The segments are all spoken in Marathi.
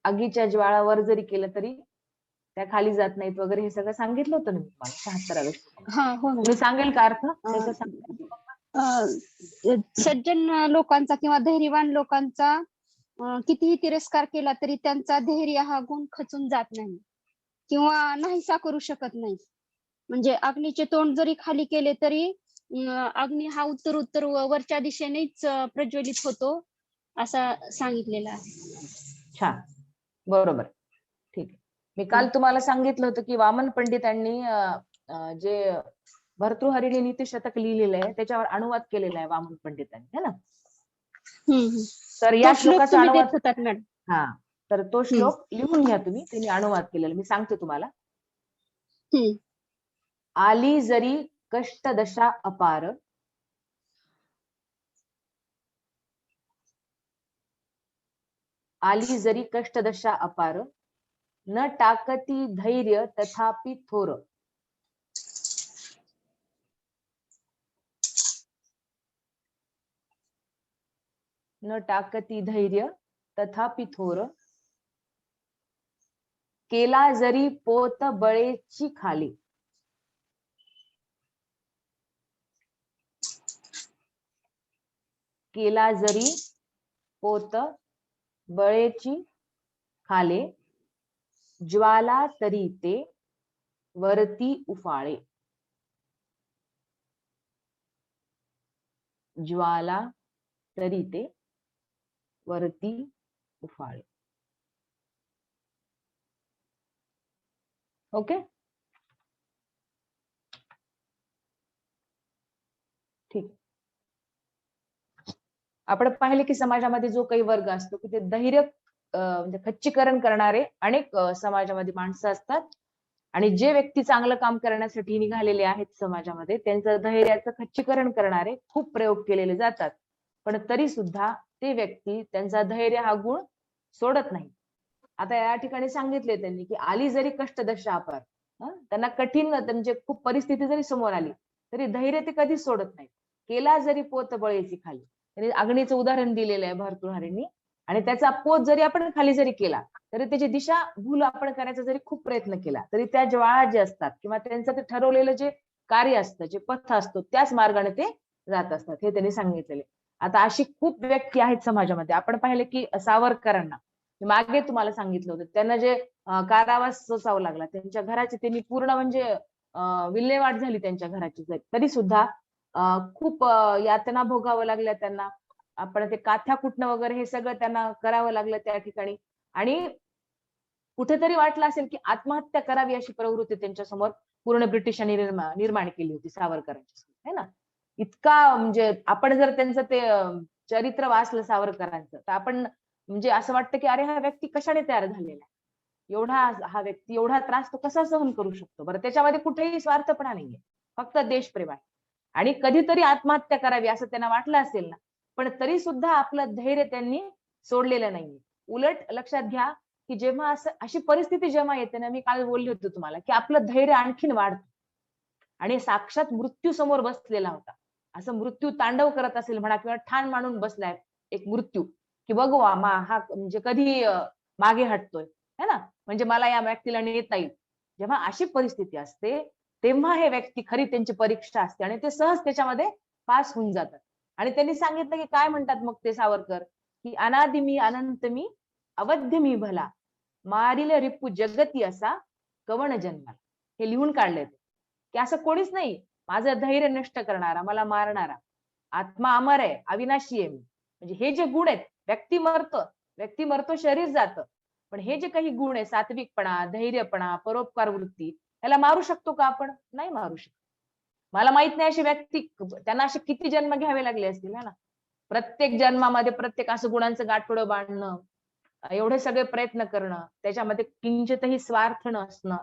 आगीच्या ज्वाळावर जरी केलं तरी त्या खाली जात नाहीत वगैरे हे सगळं सांगितलं होतं ना मी तुम्हाला 76व्या श्लोकात. हा हो तुम्ही सांगेल का अर्थ अं, त्याचा सांगेल? सज्जन लोकांचा किंवा धैर्यवान लोकांचा कितीही तिरस्कार केला तरी त्यांचा धैर्य हा गुण खचून जात नाही किंवा नाहीसा करू शकत नाही. म्हणजे अग्नीचे तोंड जरी खाली केले तरी अग्नी हा उत्तर उत्तर वरच्या दिशेनेच प्रज्वलित होतो असं सांगितलेलं आहे. छान, बरोबर, ठीक आहे. मी काल तुम्हाला सांगितलं होतं की वामन पंडितांनी जे भर्तृहरिणी नीतिशतक लिहिलेलं आहे त्याच्यावर अनुवाद केलेला आहे वामन पंडितांनी, है ना. तर या तो श्लोक श्लोकाचा तुम्ही देत अनुवाद, होतात मॅडम. हा, तर तो श्लोक लिहून घ्या तुम्ही, त्यांनी अनुवाद केलेला मी सांगते तुम्हाला. आली जरी कष्टदशा अपार, आली जरी कष्टदशा अपार, न टाकती धैर्य तथापि थोर. न टाकती धैर्य तथापि थोर, केला जरी पोत बळेची खाली. केला जरी पोत बळेची खाले, ज्वाला तरी ते वरती उफाळे. ज्वाला तरी ते वरती उफाळे. ओके, ठीक. आपण पाहिले की समाजामध्ये जो काही वर्ग असतो की ते धैर्य म्हणजे खच्चीकरण करणारे अनेक समाजामध्ये माणसं असतात आणि जे व्यक्ती चांगलं काम करण्यासाठी निघालेले आहेत समाजामध्ये त्यांचं धैर्याचं खच्चीकरण करणारे खूप प्रयोग केलेले जातात, पण तरी सुद्धा ते व्यक्ती त्यांचा धैर्य हा गुण सोडत नाही. आता या ठिकाणी सांगितले त्यांनी की आली जरी कष्टदशा अपार, त्यांना कठीण म्हणजे खूप परिस्थिती जरी समोर आली तरी धैर्य ते कधीच सोडत नाही. केला जरी पोत बळेची खाली, त्यांनी अग्नीचं उदाहरण दिलेलं आहे भर्तृहरींनी, आणि त्याचा पोत जरी आपण खाली जरी केला तरी त्याची दिशा भूल आपण करायचा जरी खूप प्रयत्न केला तरी त्या ज्वाळा जे असतात किंवा त्यांचं ते ठरवलेलं जे कार्य असतं, जे पथ असतो त्याच मार्गाने ते जात असतात, हे त्यांनी सांगितलेले. आता अशी खूप व्यक्ती आहेत समाजामध्ये. आपण पाहिले की सावरकरांना मागे तुम्हाला सांगितलं होतं, त्यांना जे कारावास सोसावा लागला, त्यांच्या घराची त्यांनी पूर्ण म्हणजे विल्हेवाट झाली त्यांच्या घराची, तरी सुद्धा खूप यातना भोगावं लागल्या त्यांना. आपण ते काथ्या कुटणं वगैरे हे सगळं त्यांना करावं लागलं त्या ठिकाणी. आणि कुठेतरी वाटलं असेल की आत्महत्या करावी अशी प्रवृत्ती त्यांच्या समोर पूर्ण ब्रिटिशांनी निर्माण केली होती सावरकरांच्या समोर, है ना. इतका म्हणजे आपण जर त्यांचं ते चरित्र वाचलं सावरकरांचं तर आपण म्हणजे असं वाटतं की अरे हा व्यक्ती कशाने तयार झालेला आहे, एवढा हा व्यक्ती एवढा त्रास तो कसा सहन करू शकतो बरं. त्याच्यामध्ये कुठेही स्वार्थपणा नाहीये, फक्त देशप्रेम आहे. आणि कधीतरी आत्महत्या करावी असं त्यांना वाटलं असेल ना, पण तरी सुद्धा आपलं धैर्य त्यांनी सोडलेलं नाहीये. उलट लक्षात घ्या की जेव्हा अशी परिस्थिती जेव्हा येते ना, मी काल बोलले होते तुम्हाला की आपलं धैर्य आणखीन वाढतं आणि साक्षात मृत्यू समोर बसलेला होता, असं मृत्यू तांडव करत असेल म्हणा किंवा ठाण मांडून बसलाय एक मृत्यू की बघू हा म्हणजे कधी मागे हटतोय, है ना, म्हणजे मला या व्यक्तीला नेता येईल. जेव्हा अशी परिस्थिती असते तेव्हा हे व्यक्ती खरी त्यांची परीक्षा असते आणि ते सहज त्याच्यामध्ये पास होऊन जातात. आणि त्यांनी सांगितलं की काय म्हणतात मग ते सावरकर की अनादि मी अनंत मी अवध्य मी भला, मारिल रिपू जगती असा कवण जन्माला. हे लिहून काढले की असं कोणीच नाही माझं धैर्य नष्ट करणारा, मला मारणारा. आत्मा अमर आहे, अविनाशी आहे मी. म्हणजे हे जे गुण आहेत, व्यक्ती मरतो शरीर जातं, पण हे जे काही गुण आहे सात्विकपणा, धैर्यपणा, परोपकार वृत्ती, याला मारू शकतो का आपण? नाही मारू शकतो. मला माहित नाही अशी व्यक्ती त्यांना असे किती जन्म घ्यावे लागले असतील, है ना. प्रत्येक जन्मामध्ये प्रत्येक असं गुणांचं गाठोडं बांधणं, एवढे सगळे प्रयत्न करणं, त्याच्यामध्ये किंचितही स्वार्थ नसणं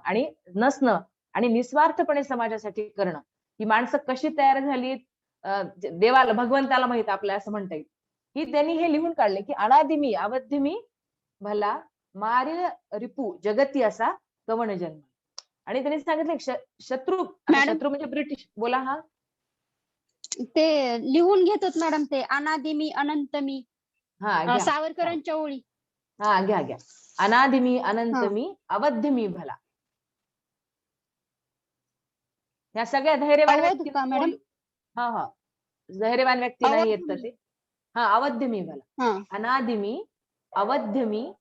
आणि निस्वार्थपणे समाजासाठी करणं, ही माणसं कशी तयार झाली देवाला भगवंताला माहित आपल्या असं म्हणता येईल. ही त्यांनी हे लिहून काढले की अनादि मी अवध्य मी भला, मारिल रिपू जगती असा कवण जन्म. आणि त्यांनी सांगितलं शत्रू म्हणजे ब्रिटिश. बोला. हा, ते लिहून घेतात मॅडम ते अनादि मी अनंत मी, हा घ्या सावरकरांच्या ओळी. हा घ्या. अनादि मी, अनंत हा. मी, अवध्य मी भला. ह्या सगळ्या धैर्यवान अवध व्यक्ती का मॅडम? हा हा धैर्यवान व्यक्ती नाही अवध येत तर ते हा अवध्य मी भला. हा. अनादि मी, अवध्य मी,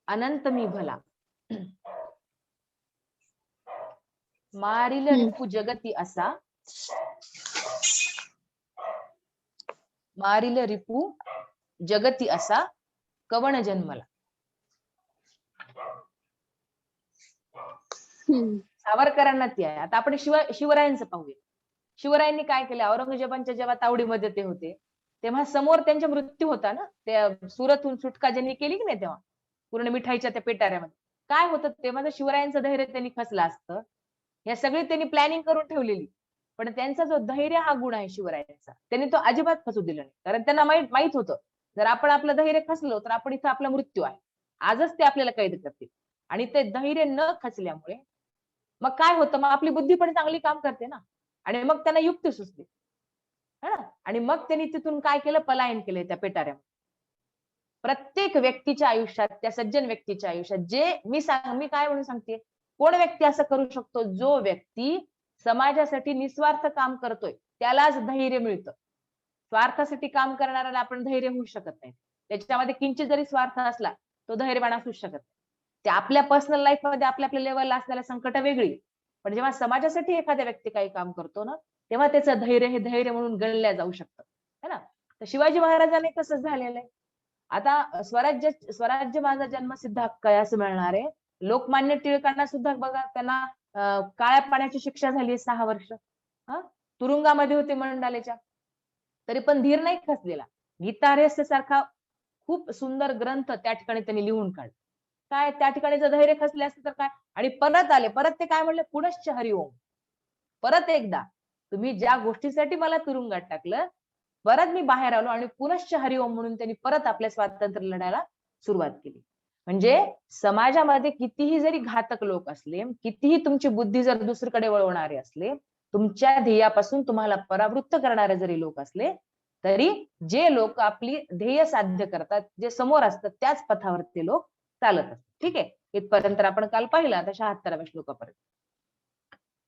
अनंत मी भला. मारिल रिपू जगती असा, मारिल रिपू जगती असा, कवण जन्मला. सावरकरांना ती आहे. आता आपण शिवरायांचं पाहूया. शिवरायांनी काय केलं, औरंगजेबांच्या जेव्हा तावडीमध्ये ते होते तेव्हा समोर त्यांचा मृत्यू होता ना, त्या सुरतहून सुटका ज्यांनी केली की नाही तेव्हा पूर्ण मिठाईच्या त्या पेटाऱ्यामध्ये काय होतं, तेव्हा जर शिवरायांचं धैर्य त्यांनी खचलं असतं. या सगळी त्यांनी प्लॅनिंग करून ठेवलेली, पण त्यांचा जो धैर्य हा गुण आहे शिवरायांचा, त्यांनी तो अजिबात खचू दिला नाही. कारण त्यांना माहित होतं जर आपण आपलं धैर्य खचलो तर आपण इथं आपला मृत्यू आहे. आजच ते आपल्याला कैद करतील. आणि ते धैर्य न खचल्यामुळे मग काय होतं, मग आपली बुद्धी पण चांगली काम करते ना, आणि मग त्यांना युक्ती सुचली है ना, आणि मग त्यांनी तिथून काय केलं, पलायन केलं त्या पेटाऱ्यामध्ये. प्रत्येक व्यक्तीच्या आयुष्यात, त्या सज्जन व्यक्तीच्या आयुष्यात जे मी काय म्हणून सांगते, कोण व्यक्ती असं करू शकतो, जो व्यक्ती समाजासाठी निस्वार्थ काम करतोय त्यालाच धैर्य मिळतं. स्वार्थासाठी काम करणाऱ्याला आपण धैर्य होऊ शकत नाही. त्याच्यामध्ये किंचित जरी स्वार्थ असला तो धैर्यवान असू शकत नाही. ते आपल्या पर्सनल लाईफ मध्ये आपल्या आपल्या लेवलला असलेल्या संकट वेगळी, पण जेव्हा समाजासाठी एखाद्या व्यक्ती काही काम करतो ना, तेव्हा त्याचं धैर्य हे धैर्य म्हणून गणल्या जाऊ शकतं है ना. तर शिवाजी महाराजांनी तसंच झालेलं आहे. आता स्वराज्य माझा जन्मसिद्ध हक्क आहे असं मिळणार आहे. लोकमान्य टिळकांना सुद्धा बघा, त्यांना काळ्या पाण्याची शिक्षा झाली 6 वर्ष. तुरुंगामध्ये होते मंडालेच्या, तरी पण धीर नाही खचलेला. गीतारहस्य सारखा खूप सुंदर ग्रंथ त्या ठिकाणी त्यांनी लिहून काढला. काय त्या ठिकाणी जर धैर्य खचले असते तर काय, आणि परत आले, परत ते काय म्हणले, पुनश्च हरिओम. परत एकदा तुम्ही ज्या गोष्टीसाठी मला तुरुंगात टाकलं, परत मी बाहेर आलो आणि पुनश्च हरिओम म्हणून त्यांनी परत आपल्या स्वातंत्र्य लढ्याला सुरुवात केली. म्हणजे समाजामध्ये कितीही जरी घातक लोक असले, कितीही तुमची बुद्धी जर दुसरीकडे वळवणारे असले, तुमच्या ध्येयापासून तुम्हाला परावृत्त करणारे जरी लोक असले, तरी जे लोक आपली ध्येय साध्य करतात, जे समोर असतात, त्याच पथावर ते लोक चालत असतात. ठीक आहे, इथपर्यंत आपण काल पाहिलं. आता 76व्या श्लोकापर्यंत.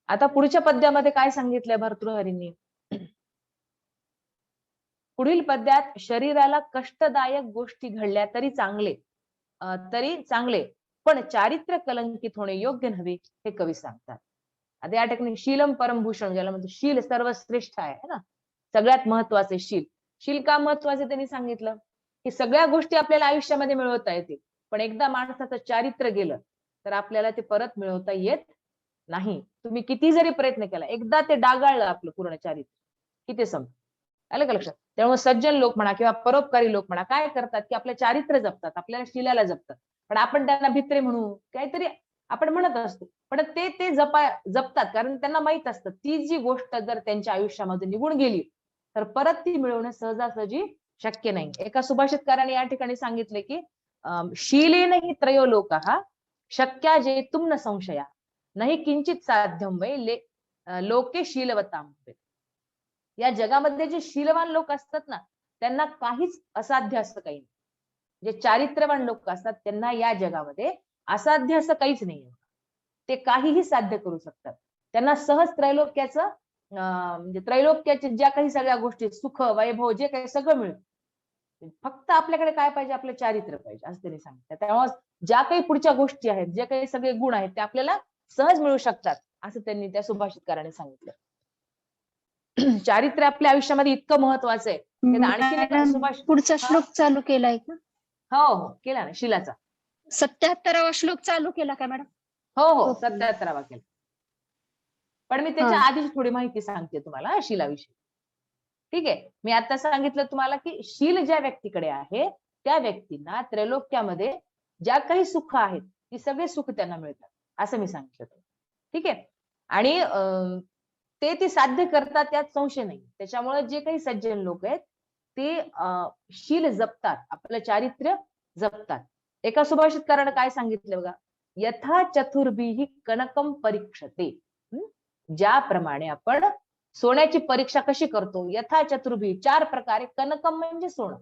आता पुढच्या पद्यामध्ये काय सांगितलंय भर्तृहरींनी, पुढील पद्यात शरीराला कष्टदायक गोष्टी घडल्या तरी चांगले, पण चारित्र्य कलंकित होणे योग्य नव्हे हे कवी सांगतात. आता या ठिकाणी शीलम परमभूषण, ज्याला म्हणतो शील सर्वश्रेष्ठ आहे ना, सगळ्यात महत्वाचे शील. शील का महत्वाचे त्यांनी सांगितलं, की सगळ्या गोष्टी आपल्याला आयुष्यामध्ये मिळवता येते, पण एकदा माणसाचं चारित्र्य गेलं तर आपल्याला ते परत मिळवता येत नाही. तुम्ही किती जरी प्रयत्न केला, एकदा ते डागाळलं आपलं पूर्ण चारित्र्य, किती आलं का लक्षात. त्यामुळे सज्जन लोक म्हणा किंवा परोपकारी लोक म्हणा काय करतात, की आपलं चारित्र्य जपतात, आपल्याला शिलाला जपतात, पण आपण त्यांना भित्रे म्हणू काहीतरी आपण म्हणत असतो, पण ते जपतात, कारण त्यांना माहित असतं ती जी गोष्ट जर त्यांच्या आयुष्यामध्ये निघून गेली तर परत ती मिळवणं सहजासहजी शक्य नाही. एका सुभाषितकाराने या ठिकाणी सांगितले, की शीलेन हि त्रयो लोकः शक्या जेतुं न संशया, नाही किंचित साध्यम वै लोके शीलवताम. या जगामध्ये जे शीलवान लोक असतात ना, त्यांना काहीच असाध्य असं काही नाही. जे चारित्र्यवान लोक असतात त्यांना या जगामध्ये असाध्य असं काहीच नाही. ते काहीही साध्य करू शकतात. त्यांना सहज त्रैलोक्याचं म्हणजे त्रैलोक्याच्या ज्या काही सगळ्या गोष्टी, सुख वैभव जे काही सगळं मिळतं, फक्त आपल्याकडे काय पाहिजे, आपलं चारित्र्य पाहिजे असं त्यांनी सांगितलं. त्यामुळे ज्या काही पुढच्या गोष्टी आहेत, जे काही सगळे गुण आहेत, ते आपल्याला सहज मिळू शकतात असं त्यांनी त्या सुभाषितकाराने सांगितलं. चारित्र्य आपल्या आयुष्यामध्ये इतकं महत्वाचं आहे. आणखीन एक पुढचा श्लोक चालू केलाय का? हो केला ना, शिलाचा 77वा श्लोक चालू केला का मॅडम? हो 77वा केला. पण मी त्याच्या आधीच थोडी माहिती सांगते तुम्हाला शिलाविषयी. ठीक आहे, मी आता सांगितलं तुम्हाला, की शील ज्या व्यक्तीकडे आहे त्या व्यक्तींना त्रैलोक्यामध्ये ज्या काही सुख आहेत ती सगळे सुख त्यांना मिळतात असं मी सांगितलं. ठीक आहे, आणि ते साध्य करतात त्यात संशय नाही. त्याच्यामुळे जे काही सज्जन लोक आहेत ते शील जपतात, आपलं चारित्र्य जपतात. एका सुभाषितकारानं काय सांगितलं बघा, यथा चतुर्भिः कनकम परीक्षते. ज्याप्रमाणे आपण सोन्याची परीक्षा कशी करतो, यथा चतुर्भिः 4 प्रकारे, कनकम म्हणजे सोनं,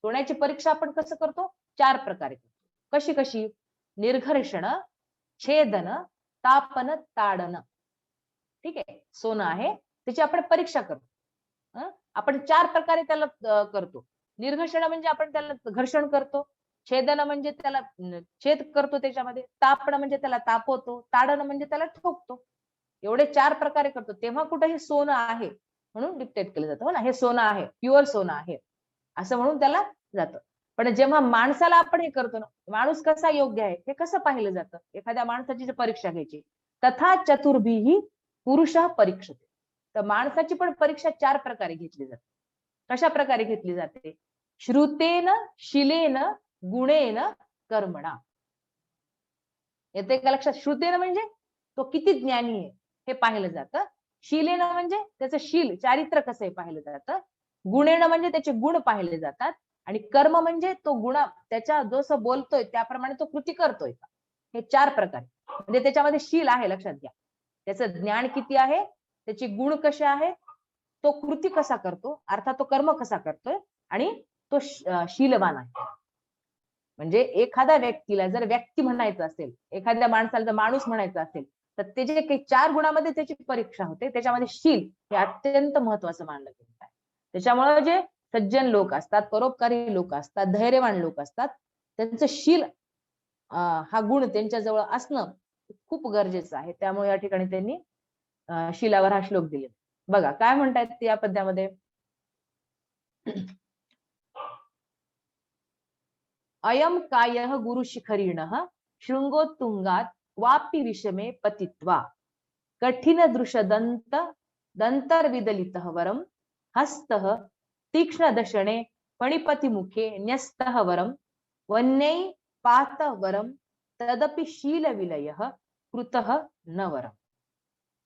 सोन्याची परीक्षा आपण कसं करतो, 4 प्रकारे करतो. कशी कशी? निर्घर्षण, छेदन, तापन, ताडन. ठीक आहे, सोनं आहे त्याची आपण परीक्षा करतो. आपण 4 प्रकारे त्याला करतो. निर्घर्षण म्हणजे आपण त्याला घर्षण करतो, छेदन म्हणजे त्याला छेद करतो त्याच्यामध्ये, तापण म्हणजे त्याला तापवतो, ताडन म्हणजे त्याला ठोकतो. एवढे 4 प्रकारे करतो. तेव्हा कुठे हे सोनं आहे म्हणून डिक्टेट केलं जातं. हो ना, हे सोनं आहे, प्युअर सोनं आहे असं म्हणून त्याला जातं. पण जेव्हा माणसाला आपण हे करतो ना, माणूस कसा योग्य आहे हे कसं पाहिलं जातं? एखाद्या माणसाची परीक्षा घ्यायची. तथा चतुर्भिः पुरुषः परीक्षते. तर माणसाची पण परीक्षा 4 प्रकारे घेतली जाते. कशा प्रकारे घेतली जाते? श्रुतेन, शिलेन, गुणेन, कर्मणा. येते का लक्षात? श्रुतेन म्हणजे तो किती ज्ञानी आहे हे पाहिलं जातं. शिलेन म्हणजे त्याचं शील, चारित्र्य कसं आहे पाहिलं जातं. गुणेन म्हणजे त्याचे गुण पाहिले जातात. आणि कर्म म्हणजे तो त्याच्या जसं बोलतोय त्याप्रमाणे तो कृती करतोय का, हे 4 प्रकार. म्हणजे त्याच्यामध्ये शील आहे, लक्षात घ्या. त्याचं ज्ञान किती आहे, त्याचे गुण कसे आहे, तो कृती कसा करतो, अर्थात तो कर्म कसा करतोय, आणि तो शीलवान आहे. म्हणजे एखाद्या व्यक्तीला जर व्यक्ती म्हणायचं असेल, एखाद्या माणसाला जर माणूस म्हणायचं असेल, तर त्याचे काही 4 गुणामध्ये त्याची परीक्षा होते. त्याच्यामध्ये शील हे अत्यंत महत्वाचं मानलं गेलं आहे. त्याच्यामुळे जे सज्जन लोक असतात, परोपकारी लोक असतात, धैर्यवान लोक असतात, त्यांचं शील हा गुण त्यांच्याजवळ असणं खूप गरजेचं आहे. त्यामुळे या ठिकाणी त्यांनी शीलावर हा श्लोक दिले. बघा काय म्हणतायत ते या पद्यामध्ये. अयम कायः गुरुशिखरिणः शृंगोत्तुंगात वापि विषमे पतित्वा कठिन दृशदंत दंतर्विदलितः वरम हस्तः तीक्ष्णदशने फणिपतिमुखे न्यस्तः वरम वन्यै पात वरम तदपि शीलविलयः कृतः न वरम.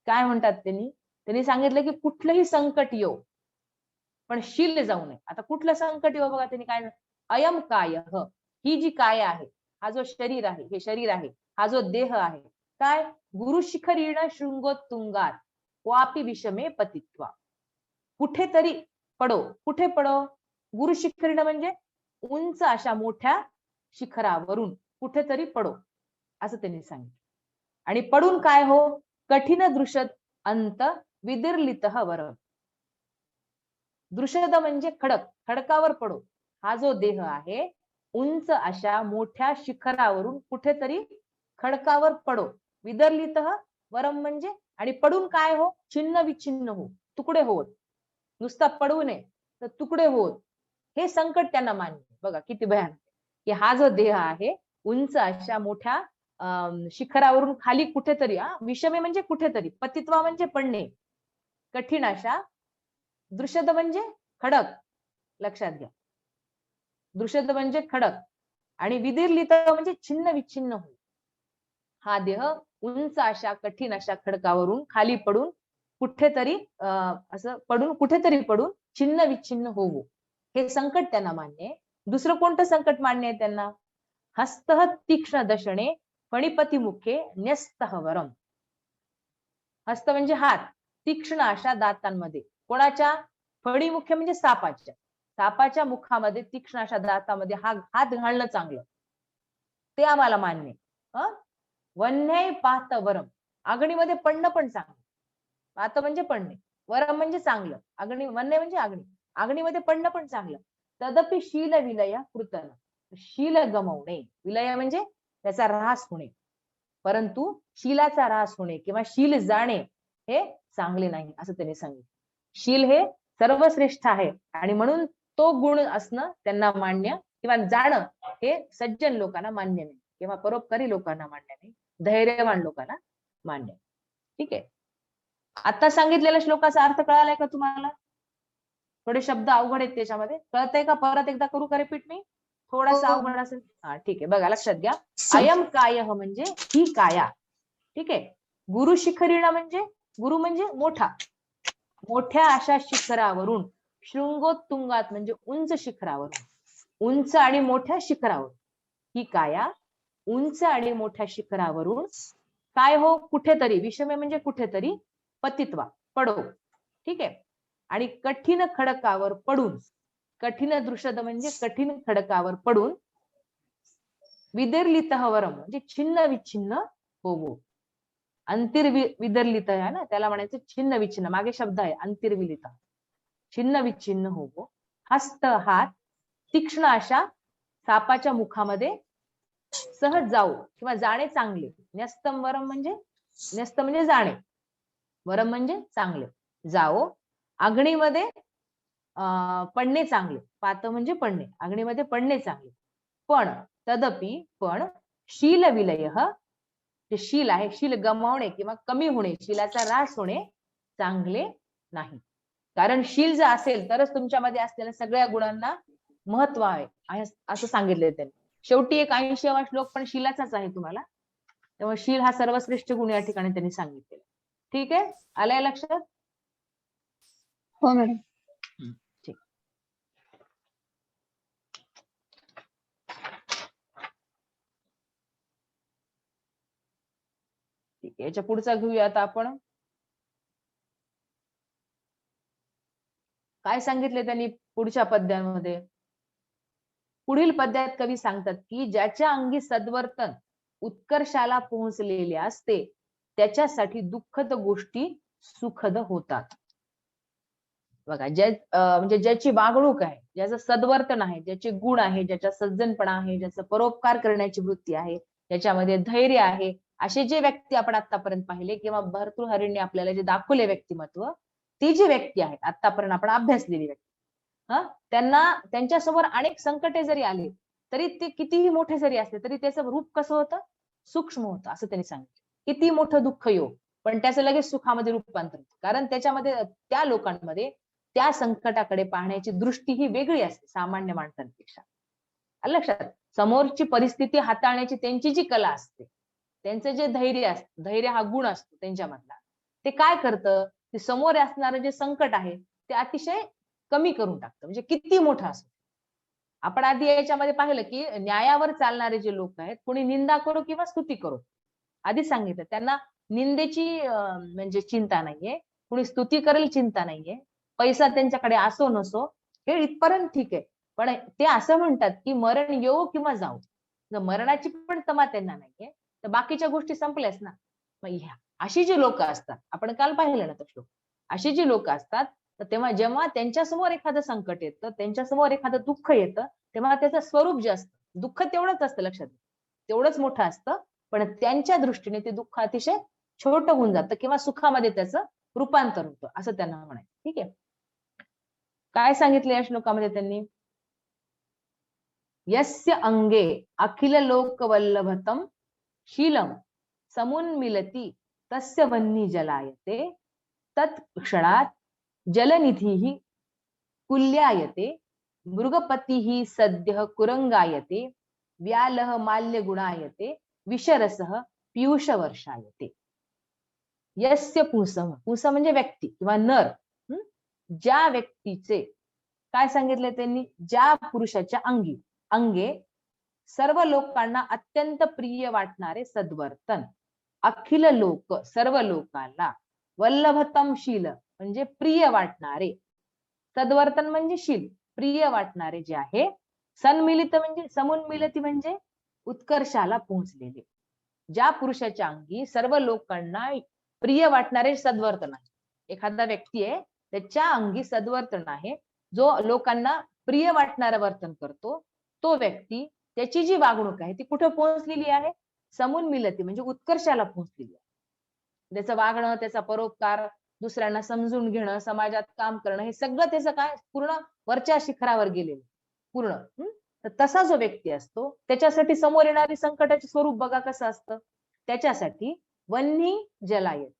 काय म्हणतात त्यांनी सांगितलं की कुठलंही संकट येऊ पण शील जाऊ नये. आता कुठलं संकट येऊ बघा, त्यांनी काय, अयम कायः, ही जी काय आहे, हा जो शरीर आहे, हे शरीर आहे, हा जो देह आहे, काय, गुरुशिखरीण शृंगोत्तुंगात वापि विषमे पतित्वा, कुठेतरी पडो. कुठे पडो? गुरुशिखरीण म्हणजे उंच अशा मोठ्या शिखरावरून कुठेतरी पडो असं त्यांनी सांगितलं. आणि पडून काय हो, कठीण दृश्यत अंत विदिर्लितः वरम. दृश्यद म्हणजे खडक, खडकावर पडो. हा जो देह आहे उंच अशा मोठ्या शिखरावरून कुठेतरी खडकावर पडो. विदर्लितः वरम म्हणजे, आणि पडून काय हो, छिन्न विच्छिन्न हो, तुकडे होत. नुसता पडू नये तर तुकडे होत. हे संकट त्यांना मान्य. बघा किती भयानक, की हा जो देह आहे उंच अशा मोठ्या शिखरावरून खाली कुठेतरी, विषमे म्हणजे कुठेतरी, पतित्वा म्हणजे पडणे, कठीण अशा, दृश्यद म्हणजे खडक, लक्षात घ्या, दृश्यद म्हणजे खडक, आणि विदिर्लित म्हणजे छिन्न विच्छिन्न हो. हा देह उंच अशा कठीण अशा खडकावरून खाली पडून कुठेतरी असं पडून कुठेतरी पडून छिन्न विच्छिन्न होऊ, हे संकट त्यांना मान्य आहे. दुसरं कोणतं संकट मान्य आहे त्यांना? हस्तः तीक्ष्ण दशणे फणिपती मुखे न्यस्तः वरम. हस्त म्हणजे हात, तीक्ष्ण अशा दातांमध्ये, कोणाच्या? फणिमुखे म्हणजे सापाच्या, सापाच्या मुखामध्ये तीक्ष्ण अशा दातामध्ये हा हात घालणं चांगलं, ते आम्हाला मान्य. वन्य पात वरम, अग्नीमध्ये पडणं पण चांगलं. पात म्हणजे पडणे, वरम म्हणजे चांगलं, अग्नी, वन्य म्हणजे अग्नी, अग्नीमध्ये पडणं पण चांगलं. तदपि शील विलय कृतन, शील गमवणे, विलय म्हणजे त्याचा ऱ्हास होणे, परंतु शीलाचा ऱ्हास होणे किंवा शील जाणे हे चांगले नाही असं त्यांनी सांगितलं. शील हे सर्वश्रेष्ठ आहे आणि म्हणून तो गुण असणं त्यांना मान्य, किंवा जाणं हे सज्जन लोकांना मान्य नाही, किंवा परोपकारी लोकांना मान्य नाही, धैर्यवान लोकांना मान्य. ठीक आहे, आता सांगितलेल्या श्लोकाचा अर्थ कळालाय का तुम्हाला? थोडे शब्द अवघड आहेत त्याच्यामध्ये, कळतंय का? परत एकदा करू का रिपीट मी? थोडासा अवघड असेल. हा ठीक आहे, बघा लक्षात घ्या. अयम कायः म्हणजे ही काया. ठीक आहे, गुरु शिखरीण म्हणजे, गुरु म्हणजे मोठा, मोठ्या अशा शिखरावरून, शृंगोत्तुंगात म्हणजे उंच शिखरावरून, उंच आणि मोठ्या शिखरावर, ही काया उंच आणि मोठ्या शिखरावरून काय हो, कुठेतरी, विषमे म्हणजे कुठेतरी, पतित्वा पडो. ठीक आहे, आणि कठीण खडकावर पडून, कठीण दृश्यद म्हणजे कठीण खडकावर पडून विदर्लितः वरम म्हणजे छिन्न विच्छिन्न होवो. विदर्लित आहे ना, त्याला म्हणायचं छिन्न विच्छिन्न. मागे शब्द आहे अंतिर्विलित, छिन्न विच्छिन्न होवो. हस्त हात तीक्ष्ण अशा सापाच्या मुखामध्ये सहज जाऊ किंवा जाणे चांगले. न्यस्तम वरम म्हणजे न्यस्त म्हणजे जाणे, वरम म्हणजे चांगले. जाओ अग्नीमध्ये पडणे चांगले. पात म्हणजे पडणे, अग्नीमध्ये पडणे चांगले. पण तदपि पण शील विलय, जे शील आहे, शील गमावणे किंवा कमी होणे, शीलाचा ऱ्हास होणे चांगले नाही. कारण शील जर असेल तरच तुमच्यामध्ये असलेल्या सगळ्या गुणांना महत्व आहे असं सांगितलंय त्यांनी. शेवटी एक 80वा श्लोक पण शीलाचाच आहे तुम्हाला, त्यामुळे शील हा सर्वश्रेष्ठ गुण या ठिकाणी त्यांनी सांगितलेला. ठीक आहे, आलंय लक्षात? हो मॅडम. ठीक. ठीक आहे, याच्या पुढचा घेऊया आता आपण. काय सांगितले त्यांनी पुढच्या पद्यामध्ये? पुढील पद्यात कवी सांगतात की ज्याच्या अंगी सद्वर्तन उत्कर्षाला पोहोचलेले असते त्याच्यासाठी दुःखद गोष्टी सुखद होतात. बघा, म्हणजे ज्याची वागणूक आहे, ज्याचं सद्वर्तन आहे, ज्याचे गुण आहे, ज्याचा सज्जनपणा आहे, ज्याचं परोपकार करण्याची वृत्ती आहे, ज्याच्यामध्ये धैर्य आहे, असे जे व्यक्ती आपण आतापर्यंत पाहिले किंवा भर्तृहरींनी आपल्याला जे दाखवले व्यक्तिमत्व, ती जी व्यक्ती आहेत आतापर्यंत आपण अभ्यासलेली व्यक्ती, त्यांना त्यांच्यासमोर अनेक संकटे जरी आली तरी ते कितीही मोठे जरी असले तरी त्याचं रूप कसं होतं? सूक्ष्म होतं, असं त्यांनी सांगितलं. किती मोठं दुःख येऊ पण त्याचं लगेच सुखामध्ये रूपांतर होतं. कारण त्याच्यामध्ये त्या लोकांमध्ये त्या संकटाकडे पाहण्याची दृष्टी ही वेगळी असते सामान्य माणसांपेक्षा. लक्षात, समोरची परिस्थिती हाताळण्याची त्यांची जी कला असते, त्यांचं जे धैर्य असतं, धैर्य हा गुण असतो त्यांच्यामधला, ते काय करतं, ते समोर असणारं जे संकट आहे ते अतिशय कमी करून टाकतं. म्हणजे किती मोठं असतं. आपण आधी याच्यामध्ये पाहिलं की न्यायावर चालणारे जे लोक आहेत, कोणी निंदा करो किंवा स्तुती करो, आधी सांगितलं त्यांना निंदेची म्हणजे चिंता नाहीये, कोणी स्तुती करेल चिंता नाहीये, पैसा त्यांच्याकडे असो नसो हे इथपर्यंत ठीक आहे. पण ते असं म्हणतात की मरण येऊ किंवा जाऊ, जर मरणाची पण तमा त्यांना नाहीये तर बाकीच्या गोष्टी संपल्याच ना. मग ह्या अशी जी लोक असतात, आपण काल पाहिलं ना तो श्लोक, अशी जी लोक असतात तर तेव्हा जेव्हा त्यांच्यासमोर एखादं संकट येतं, त्यांच्यासमोर एखादं दुःख येतं, तेव्हा त्याचं स्वरूप जे असतं, दुःख तेवढंच असतं, लक्षात तेवढंच मोठं असतं, पण त्यांच्या दृष्टीने ते दुःख अतिशय छोटं होऊन जातं किंवा सुखामध्ये त्याचं रूपांतर होतं, असं त्यांना म्हणायचं. ठीक आहे, काय सांगितलं या श्लोकामध्ये त्यांनी? यस्य अंगे अखिल लोकवल्लभतम शीलम समुन्मिलती तस्य वह्नी जलायते तत्क्षणात जलनिधीः कुल्यायते मृगपतिः सद्यः कुरंगायते व्यालः माल्य गुणायते विषरसः पीयूष वर्षायते. यस्य पुंसः, पुंस म्हणजे व्यक्ती किंवा नर, ज्या व्यक्तीचे, काय सांगितले त्यांनी, ज्या पुरुषाच्या अंगे सर्व लोकांना अत्यंत प्रिय वाटणारे सद्वर्तन, अखिल लोक सर्व लोकांना, वल्लभतम शील म्हणजे प्रिय वाटणारे, सद्वर्तन म्हणजे शील, प्रिय वाटणारे जे आहे, सन्मिलित म्हणजे समुन्मिलित म्हणजे उत्कर्षाला पोहोचलेले, ज्या पुरुषाच्या अंगी सर्व लोकांना प्रिय वाटणारे सद्वर्तन आहे. एखादा व्यक्ती आहे त्याच्या अंगी सद्वर्तन आहे, जो लोकांना प्रिय वाटणारं वर्तन करतो, तो व्यक्ती, त्याची जी वागणूक आहे ती कुठे पोहोचलेली आहे? समुन्मिलती म्हणजे उत्कर्षाला पोहोचलेली आहे. त्याचं वागणं, त्याचा परोपकार, दुसऱ्यांना समजून घेणं, समाजात काम करणं, हे सगळं त्याचं काय पूर्ण वरच्या शिखरावर गेलेलं पूर्ण. तर तसा जो व्यक्ती असतो त्याच्यासाठी समोर येणारी संकटाचे स्वरूप बघा कसं असतं. त्याच्यासाठी वन्ही जलायत,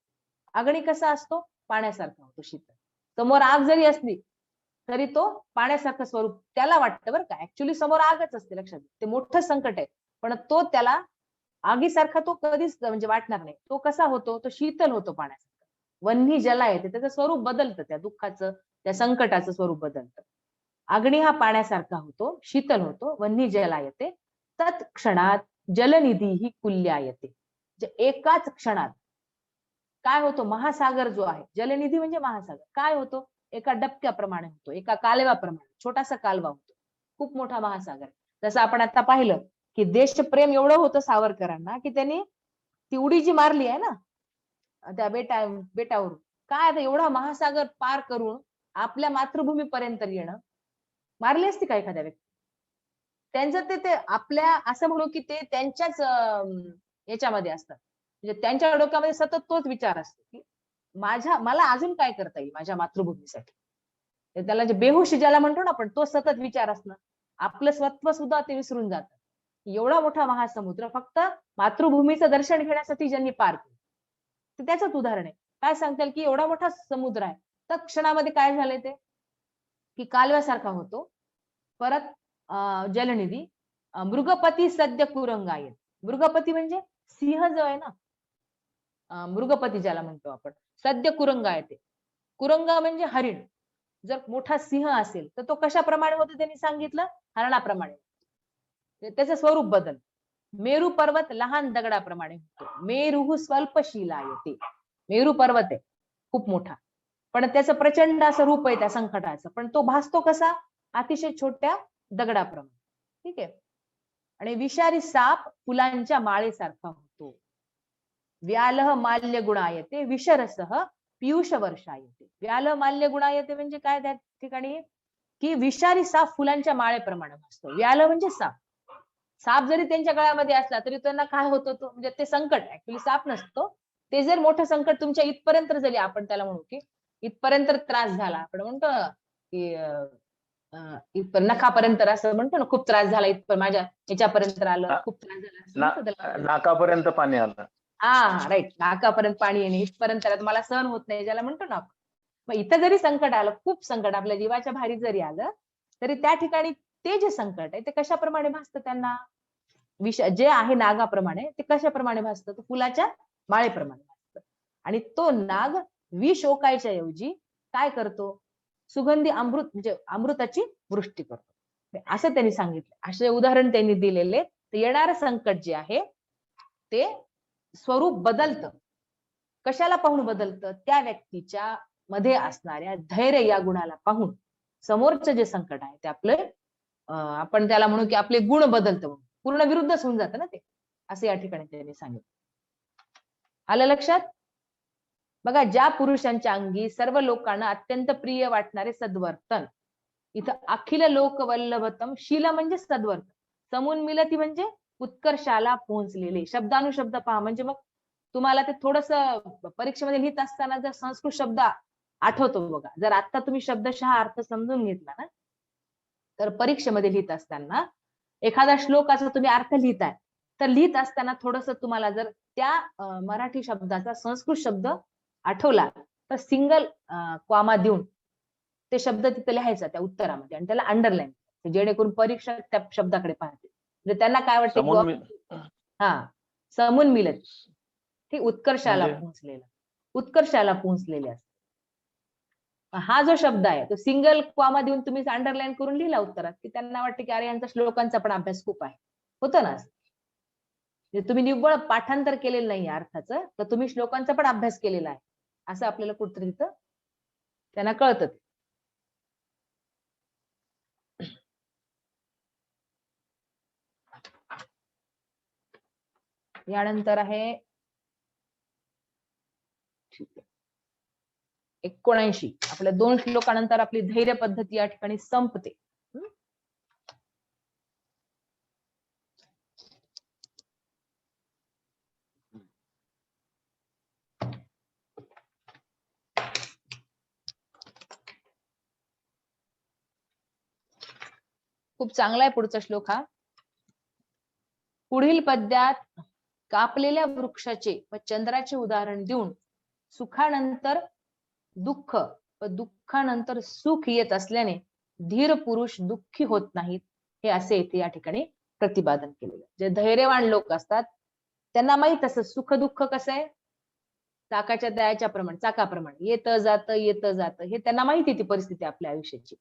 अग्नी कसा असतो? पाण्यासारखा होतो, शीतल. समोर आग जरी असली तरी तो पाण्यासारखं स्वरूप त्याला वाटतं बरं का, ऍक्च्युली समोर आगच असते, लक्षात. ते मोठं संकट आहे पण तो त्याला आगीसारखा तो कधीच म्हणजे वाटणार नाही. तो कसा होतो? तो शीतल होतो पाण्यासारखा. वन्ही जला येते, त्याचं स्वरूप बदलतं, त्या दुःखाचं, त्या संकटाचं स्वरूप बदलतं. अग्नी हा पाण्यासारखा होतो, शीतल होतो, वन्ही जला येते तत्क्षणात जलनिधी ही कुल्या येते. एकाच क्षणात काय होतो? महासागर जो आहे, जलनिधी म्हणजे महासागर, काय होतो? एका डबक्याप्रमाणे होतो, एका कालव्याप्रमाणे, छोटासा कालवा होतो, खूप मोठा महासागर. जसं आपण आता पाहिलं की देशप्रेम एवढं होतं सावरकरांना की त्यांनी ती उडी जी मारली आहे ना त्या बेटावरून, काय आता एवढा महासागर पार करून आपल्या मातृभूमीपर्यंत येणं, मारली असती का एखाद्या व्यक्ती? त्यांचं ते आपल्या असं म्हणू की ते त्यांच्याच याच्यामध्ये असतात, म्हणजे त्यांच्या डोक्यामध्ये सतत तोच विचार असतो की मला अजून काय करता येईल माझ्या मातृभूमीसाठी. त्याला जे बेहोशी ज्याला म्हणतो ना आपण, तो सतत विचार असणं, आपलं स्वत्व सुद्धा ते विसरून जातात. एवढा मोठा महासमुद्र फक्त मातृभूमीचं दर्शन घेण्यासाठी ज्यांनी पार केलं, तर त्याचंच उदाहरण आहे. काय सांगता येईल की एवढा मोठा समुद्र आहे, तर क्षणामध्ये काय झालंय ते की कालव्यासारखा होतो. परत जलनिधी, मृगपती सद्य कुरंगायत. मृगपती म्हणजे सिंह जो आहे ना, मृगपती ज्याला म्हणतो आपण, सद्य कुरंगायते. कुरंगा म्हणजे हरिण. जर मोठा सिंह असेल तर तो कशाप्रमाणे होतो त्यांनी सांगितलं, हरणाप्रमाणे. त्याचं स्वरूप बदल. मेरू पर्वत लहान दगडाप्रमाणे होतो. मेरुः स्वल्पशीलायते. मेरू पर्वत आहे खूप मोठा, पण त्याचं प्रचंड असं रूप आहे त्या संकटाचं, पण तो भासतो कसा, अतिशय छोट्या दगडाप्रमाणे. ठीक आहे. आणि विषारी साप फुलांच्या माळेसारखा होतो. व्यालह माल्य गुणायते विषरसह पियुष वर्षायते. व्यालह माल्य गुणायते म्हणजे काय त्या ठिकाणी, की विषारी साप फुलांच्या माळेप्रमाणे भासतो. व्यालह म्हणजे साप. साप जरी त्यांच्या गळ्यामध्ये असला तरी त्यांना काय होतो, तो म्हणजे ते संकट ऍक्च्युली साप नसतो, ते जर मोठं संकट तुमच्या इथपर्यंत झाली, आपण त्याला म्हणू की इथपर्यंत त्रास झाला, आपण म्हणतो की इथपर्यंत नखापर्यंत, असं म्हणतो ना, खूप त्रास झाला इथपर्यंत, माझ्या ह्याच्यापर्यंत आलं, खूप त्रास झाला, नाकापर्यंत पाणी आलं. हा राईट, नाकापर्यंत पाणी येणे, इथपर्यंत मला सहन होत नाही ज्याला म्हणतो ना. मग इथं जरी संकट आलं, खूप संकट आपल्या जीवाच्या भारी जरी आलं, तरी त्या ठिकाणी ते जे संकट आहे ते कशाप्रमाणे भासतं त्यांना, जे आहे नागाप्रमाणे, ते कशाप्रमाणे भासतं, तो फुलाच्या माळेप्रमाणे भासतं. आणि तो नाग विष ओकायच्या ऐवजी काय करतो, सुगंधी अमृत म्हणजे अमृताची वृष्टी करतो, असं त्यांनी सांगितलं. असे उदाहरण त्यांनी दिलेले. येणारं संकट जे आहे ते स्वरूप बदलतं. कशाला पाहून बदलतं, त्या व्यक्तीच्या मध्ये असणाऱ्या धैर्य या गुणाला पाहून समोरचं जे संकट आहे ते आपले आपण त्याला म्हणू की आपले गुण बदलतं, पूर्ण विरुद्धच होऊन जातं ना ते, असं या ठिकाणी त्यांनी सांगितलं. आलं लक्षात? बघा, ज्या पुरुषांच्या अंगी सर्व लोकांना अत्यंत प्रिय वाटणारे सद्वर्तन, इथं अखिल लोक वल्लभतम, शील म्हणजे सद्वर्तन, समून मिलती म्हणजे उत्कर्षाला पोहोचलेले. शब्दानुशब्द पहा, म्हणजे मग तुम्हाला ते थोडस परीक्षेमध्ये लिहित असताना जर संस्कृत शब्द आठवतो बघा, जर आता तुम्ही शब्दशः अर्थ समजून घेतला ना, तर परीक्षेमध्ये लिहित असताना एखादा श्लोकाचा तुम्ही अर्थ लिहिताय, तर लिहित असताना थोडस तुम्हाला जर त्या मराठी शब्दाचा संस्कृत शब्द आठवला, तर सिंगल कॉमा देऊन ते शब्द तिथे लिहायचा त्या उत्तरामध्ये आणि त्याला अंडरलाईन, जेणेकरून परीक्षक त्या शब्दाकडे पाहते, म्हणजे त्यांना काय वाटतं, हा समून मिलत, ते उत्कर्षाला पोहोचलेला, उत्कर्षाला पोहोचलेले असते. हा जो शब्द आहे तो सिंगल कॉमा देऊन तुम्ही अंडरलाईन करून लिहिला उत्तरात, की त्यांना वाटतं की अरे यांचा श्लोकांचा पण अभ्यास खूप आहे, होतं ना. तुम्ही निव्वळ पाठांतर केलेलं नाही अर्थाचं, तर तुम्ही श्लोकांचा पण अभ्यास केलेला आहे, असं आपल्याला कुठतरी तिथं त्यांना कळतं. यानंतर आहे 79. आपल्या 2 श्लोकानंतर आपली धैर्य पद्धती या ठिकाणी संपते. खूप चांगला आहे पुढचा श्लोक हा. पुढील पद्यात कापलेल्या वृक्षाचे व चंद्राचे उदाहरण देऊन सुखानंतर दुःख व दुःखानंतर सुख येत असल्याने धीर पुरुष दुःखी होत नाहीत, हे असे इथे या ठिकाणी प्रतिपादन केलेलं. जे धैर्यवान लोक असतात त्यांना माहित असतं सुख दुःख कसं आहे, चाकाच्या दयाच्या प्रमाणे, चाकाप्रमाणे येतं जातं, हे त्यांना माहिती ती परिस्थिती आपल्या आयुष्याची.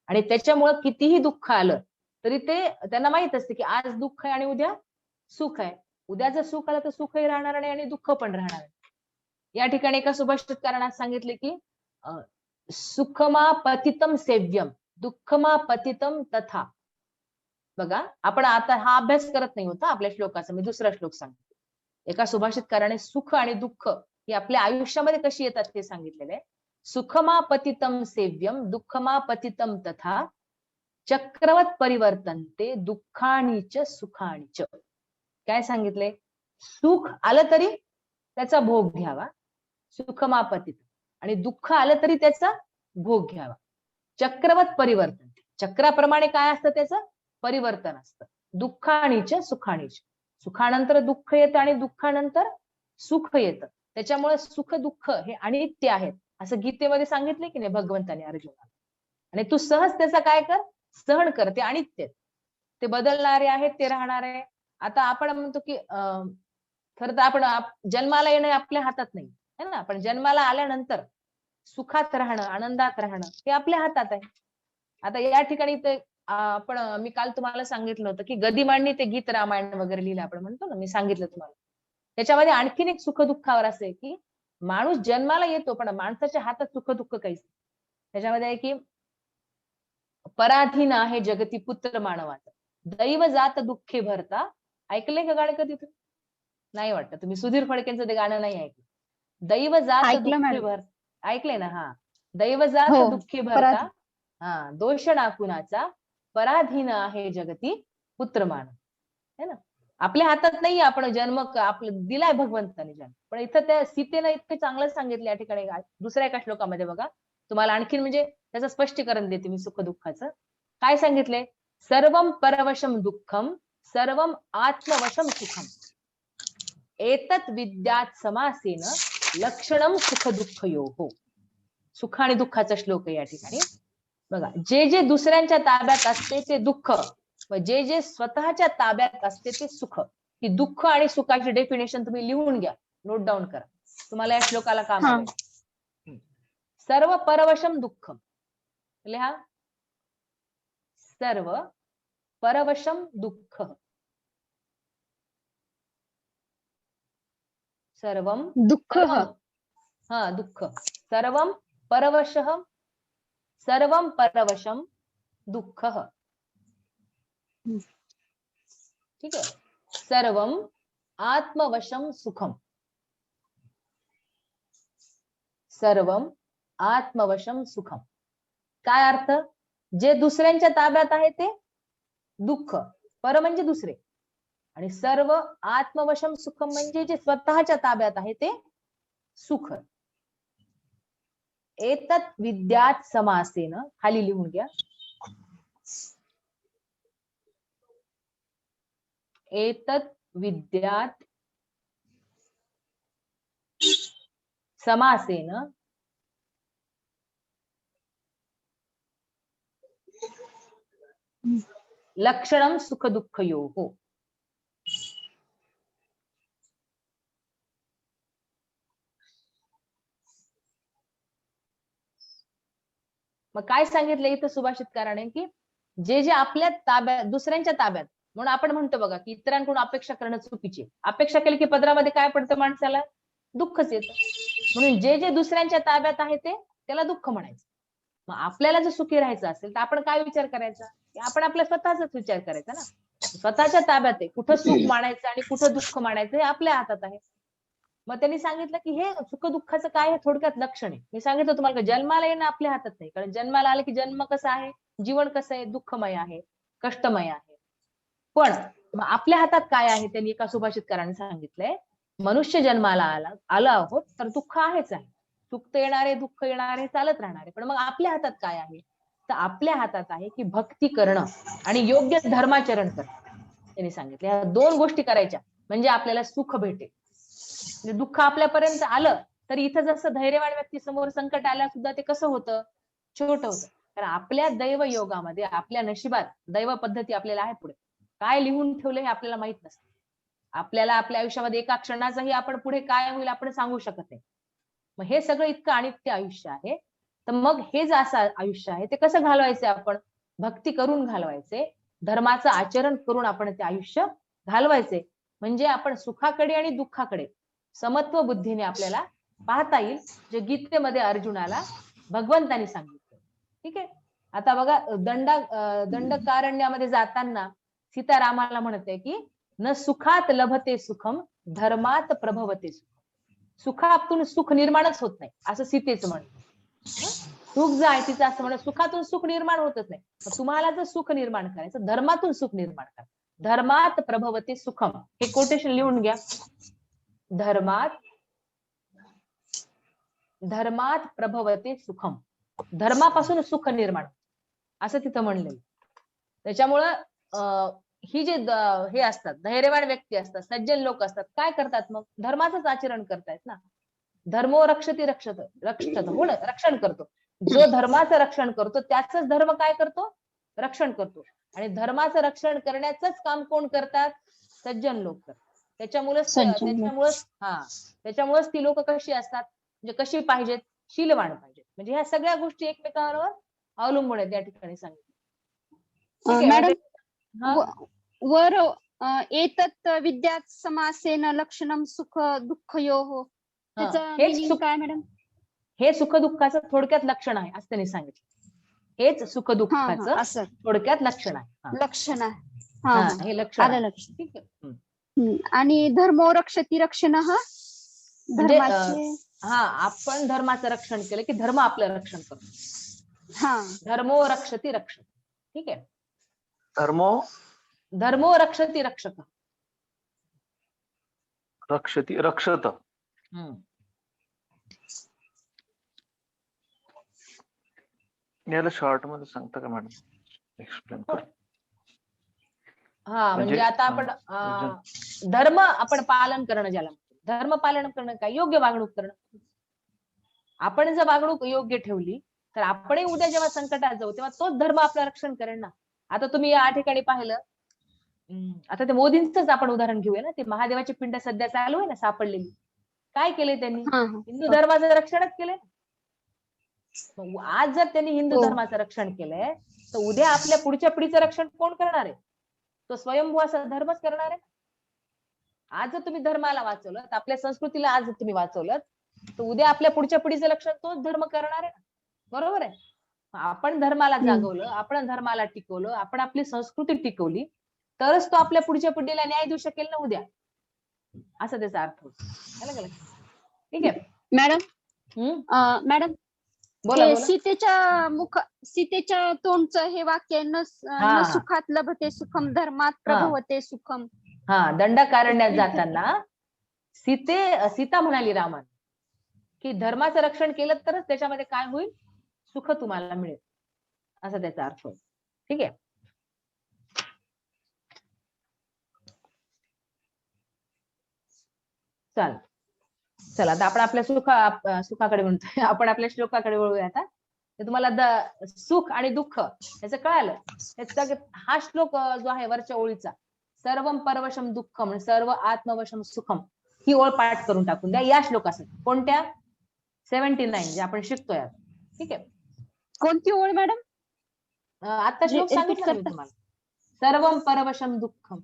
आणि त्याच्यामुळं कितीही दुःख आलं तरी ते त्यांना माहित असते की आज दुःख आहे आणि उद्या सुख आहे. उद्या जर सुख आलं तर सुखही राहणार नाही आणि दुःख पण राहणार आहे. या ठिकाणी एका सुभाषितकाराने सांगितले की सुखमा पतितम सेव्यम दुःखमा पतितम तथा. बघा, आपण आता हा अभ्यास करत नाही होता आपल्या श्लोकाचा, मी दुसरा श्लोक सांगते. एका सुभाषितकाराने सुख आणि दुःख ही आपल्या आयुष्यामध्ये कशी येतात ते सांगितलेले आहे. सुखमा पतितम सेव्यम दुःखमा पतितम तथा चक्रवत परिवर्तनते दुःखानीच सुखानीच. काय सांगितले? सुख आलं तरी त्याचा भोग घ्यावा, सुखमापतीत, आणि दुःख आलं तरी त्याचा भोग घ्यावा. चक्रवत परिवर्तन, चक्राप्रमाणे काय असतं त्याचं परिवर्तन असतं. दुःखानीच सुखानीच, सुखानंतर दुःख येतं आणि दुःखानंतर सुख येतं. त्याच्यामुळे सुख दुःख हे अनित्य आहेत असं गीतेमध्ये सांगितले की नाही भगवंताने अर्जुनाला. आणि तू सहज त्याचा काय कर, सहन कर. ते अनित्य, ते बदलणारे आहेत, ते राहणारे. आता आपण म्हणतो की खरं तर आपण जन्माला येणं आपल्या हातात नाही है ना, पण जन्माला आल्यानंतर सुखात राहणं, आनंदात राहणं हे आपल्या हातात आहे. आता या ठिकाणी ते आपण मी काल तुम्हाला सांगितलं होतं की गदिमांनी ते गीत रामायण वगैरे लिहिलं, आपण म्हणतो ना, मी सांगितलं तुम्हाला. त्याच्यामध्ये आणखीन एक सुख दुःखावर असं आहे की माणूस जन्माला येतो पण माणसाच्या हातात सुख दुःख काहीच. त्याच्यामध्ये आहे की पराधीन आहे जगती पुत्र मानवाचा, दैव जात दुःखे भरता. ऐकले का गाणं कधी तुम्ही? नाही वाटतं, तुम्ही सुधीर फडकेंचं ते गाणं नाही ऐकलं. दैव जात ऐकलं दुःखे मॅडम. भर, ऐकले ना? हा, दैव जात हो, दुःखे भरता, पराधी. हा, दोष ना कुणाचा, पराधीन आहे जगती पुत्र मानव. है ना, आपल्या हातात नाही. आपण जन्म आपलं दिलाय भगवंताने जन्म, पण इथं त्या सीतेनं इतकं चांगलं सांगितलं या ठिकाणी. दुसऱ्या एका श्लोकामध्ये बघा, तुम्हाला आणखीन म्हणजे त्याचं स्पष्टीकरण देते मी सुख दुःखाचं. काय सांगितले? सर्वम परवशम दुःखम सर्वम आत्मवशम सुखम एतत् विद्यात समासेन लक्षणम सुख दुःख योग. सुख आणि दुःखाचा श्लोक आहे या ठिकाणी. बघा, जे जे दुसऱ्यांच्या ताब्यात असते ते दुःख, व जे जे स्वतःच्या ताब्यात असते ते सुख. ही दुःख आणि सुखाची डेफिनेशन तुम्ही लिहून घ्या, नोट डाऊन करा, तुम्हाला या श्लोकाला काम हा. आलं. सर्व परवशम दुःखम लिहा, सर्व परवशम दुःख, सर्वम दुःख. सर्वम, हा, दुःख, सर्वम परवशः, सर्वम परवशम दुःख. ठीक आहे. सर्वम आत्मवशम सुखम, सर्वम आत्मवशम सुखम. काय अर्थ? जे दुसऱ्यांच्या ताब्यात आहे ते दुःख, पर म्हणजे दुसरे, आणि सर्व आत्मवशम सुखम म्हणजे जे स्वतःच्या ताब्यात आहे ते सुख. एतत् विद्यात समासेन, खाली लिहून घ्या, एतत् विद्यात समासेन लक्षणम सुख दुःख योग. मग काय सांगितलं इथं सुभाषितकाराने की जे जे आपल्या ताब्यात, दुसऱ्यांच्या ताब्यात, म्हणून आपण म्हणतो बघा की इतरांकडून अपेक्षा करणं चुकीची. अपेक्षा केली की पदरामध्ये काय पडतं माणसाला? दुःखच येतं. म्हणून जे जे दुसऱ्यांच्या ताब्यात आहे ते त्याला दुःख म्हणायचं. मग आपल्याला जर सुखी राहायचं असेल तर आपण काय विचार करायचा? आपण आपल्या स्वतःचाच विचार करायचा ना. स्वतःच्या ताब्यात आहे, कुठं सुख मानायचं आणि कुठं दुःख मानायचं हे आपल्या हातात आहे. मग त्यांनी सांगितलं की हे सुख दुःखाचं काय आहे, थोडक्यात लक्षण आहे. मी सांगितलं तुम्हाला जन्माला येणं आपल्या हातात नाही, कारण जन्माला आलं की जन्म कसा आहे, जीवन कसं आहे, दुःखमय आहे, कष्टमय आहे. पण मग आपल्या हातात काय आहे? त्यांनी एका सुभाषितकाराने सांगितलंय, मनुष्य जन्माला आला आहोत तर दुःख आहेच आहे, सुख तर येणारे दुःख येणारे चालत राहणारे, पण मग आपल्या हातात काय आहे? तर आपल्या हातात आहे की भक्ती करणं आणि योग्य धर्माचरण करणं. त्यांनी सांगितलं ह्या दोन गोष्टी करायच्या म्हणजे आपल्याला सुख भेटेल. म्हणजे दुःख आपल्यापर्यंत आलं तरी इथं जसं धैर्यवान व्यक्ती समोर संकट आलं सुद्धा ते कसं होतं, छोट होतं. कारण आपल्या दैव योगामध्ये, आपल्या नशिबात दैव पद्धती आपल्याला आहे. पुढे काय लिहून ठेवलं हे आपल्याला माहित नसतं. आपल्याला आपल्या आयुष्यामध्ये एका क्षणाचाही आपण पुढे काय होईल आपण सांगू शकत नाही. मग हे सगळं इतकं अनित्य आयुष्य आहे. तर मग हे जे असं आयुष्य आहे ते कसं घालवायचे? आपण भक्ती करून घालवायचे, धर्माचं आचरण करून आपण ते आयुष्य घालवायचे. म्हणजे आपण सुखाकडे आणि दुःखाकडे समत्व बुद्धीने आपल्याला पाहता येईल, जे गीतेमध्ये अर्जुनाला भगवंतानी सांगितलं. ठीक आहे. आता बघा, दंडकारण्यामध्ये जाताना सीतारामाला म्हणते की न सुखात लभते सुखम धर्मात प्रभवते सुख. सुखातून सुख निर्माणच होत नाही असं सीतेचं म्हणणं. सुख जे आहे तिचं असं म्हणणं सुखातून सुख निर्माण होतच नाही. तुम्हाला जर सुख निर्माण करायचं धर्मातून सुख निर्माण करा. धर्मात प्रभवते सुखम हे कोटेशन लिहून घ्या. धर्मात प्रभवते सुखम. धर्मापासून सुख निर्माण असं तिथं म्हणलेलं. त्याच्यामुळं ही जे हे असतात धैर्यवान व्यक्ती असतात सज्जन लोक असतात काय करतात मग धर्माचंच आचरण करतायत ना. धर्मो रक्षती रक्षत हो ना रक्षण करतो. जो धर्माचं रक्षण करतो त्याच धर्म काय करतो रक्षण करतो. आणि धर्माचं रक्षण करण्याचंच काम कोण करतात सज्जन लोक करतात. त्याच्यामुळेच ती लोक कशी असतात म्हणजे कशी पाहिजेत शीलवान पाहिजेत. म्हणजे ह्या सगळ्या गोष्टी एकमेकांवर अवलंबून आहेत या ठिकाणी सांगितलं. मॅडम वर एतत् विद्यात् समासेन लक्षणम सुख दुःखयोः त्याचं मीनिंग काय मॅडम. हे सुख दुःखाचं थोडक्यात लक्षण आहे असं त्यांनी सांगितलं. हेच सुख दुःखाचं थोडक्यात लक्षण आहे. लक्षण आहे हे लक्षण आलं लक्ष. ठीक आहे. आणि धर्मो रक्षती रक्षणः म्हणजे आपण धर्माचं रक्षण केलं की धर्म आपलं रक्षण करतो. धर्मो रक्षती रक्षक. ठीक आहे. धर्मो रक्षती रक्षक. रक्षती रक्षत. याला शॉर्ट मध्ये सांगता का मॅडम एक्सप्लेन कर. म्हणजे आता आपण धर्म आपण पालन करणं ज्याला धर्म पालन करणं काय योग्य वागणूक करणं. आपण जर वागणूक योग्य ठेवली तर आपणही उद्या जेव्हा संकटात जाऊ तेव्हा तोच धर्म आपलं रक्षण करेल ना. आता तुम्ही या ठिकाणी पाहिलं आता ते मोदींचंच आपण उदाहरण घेऊया ना. ते महादेवाची पिंड सध्या चालू आहे ना सापडलेली. काय केले त्यांनी हिंदू धर्माचं रक्षणच केलंय. आज जर त्यांनी हिंदू धर्माचं रक्षण केलंय तर उद्या आपल्या पुढच्या पिढीचं रक्षण कोण करणार आहे. तो स्वयंभू असा धर्मच करणार आहे. आज जर तुम्ही धर्माला वाचवलं तर आपल्या संस्कृतीला आज जर तुम्ही वाचवलं तर उद्या आपल्या पुढच्या पिढीचं रक्षण तोच धर्म करणार आहे. बरोबर आहे. आपण धर्माला जागवलं आपण धर्माला टिकवलं आपण आपली संस्कृती टिकवली तरच तो आपल्या पुढच्या पिढीला न्याय देऊ शकेल ना उद्या. असं त्याचा अर्थ होतो. ठीक आहे मॅडम बोला. सीतेच्या तोंडचं हे वाक्य न सुखात लभते सुखम धर्मात प्रभवते सुखम. दंडकारण्यात जाताना सीता म्हणाली रामान की धर्माचं रक्षण केलं तरच त्याच्यामध्ये काय होईल सुख तुम्हाला मिळेल असा त्याचा अर्थ होईल. ठीक आहे. चला आता आपण आपल्या सुखाकडे म्हणतोय आपण आपल्या श्लोकाकडे वळूया आता. तर तुम्हाला सुख आणि दुःख याचं कळालं. हा श्लोक जो आहे वरच्या ओळीचा सर्वम परवशम दुःखम सर्व आत्मवशम सुखम ही ओळ पाठ करून टाकून द्या या श्लोकासाठी. कोणत्या 79 जे आपण शिकतोय आता. ठीक आहे. कोणती ओळ मॅडम. आता श्लोक सांगितलं मी तुम्हाला सर्वम परवशम दुःखम.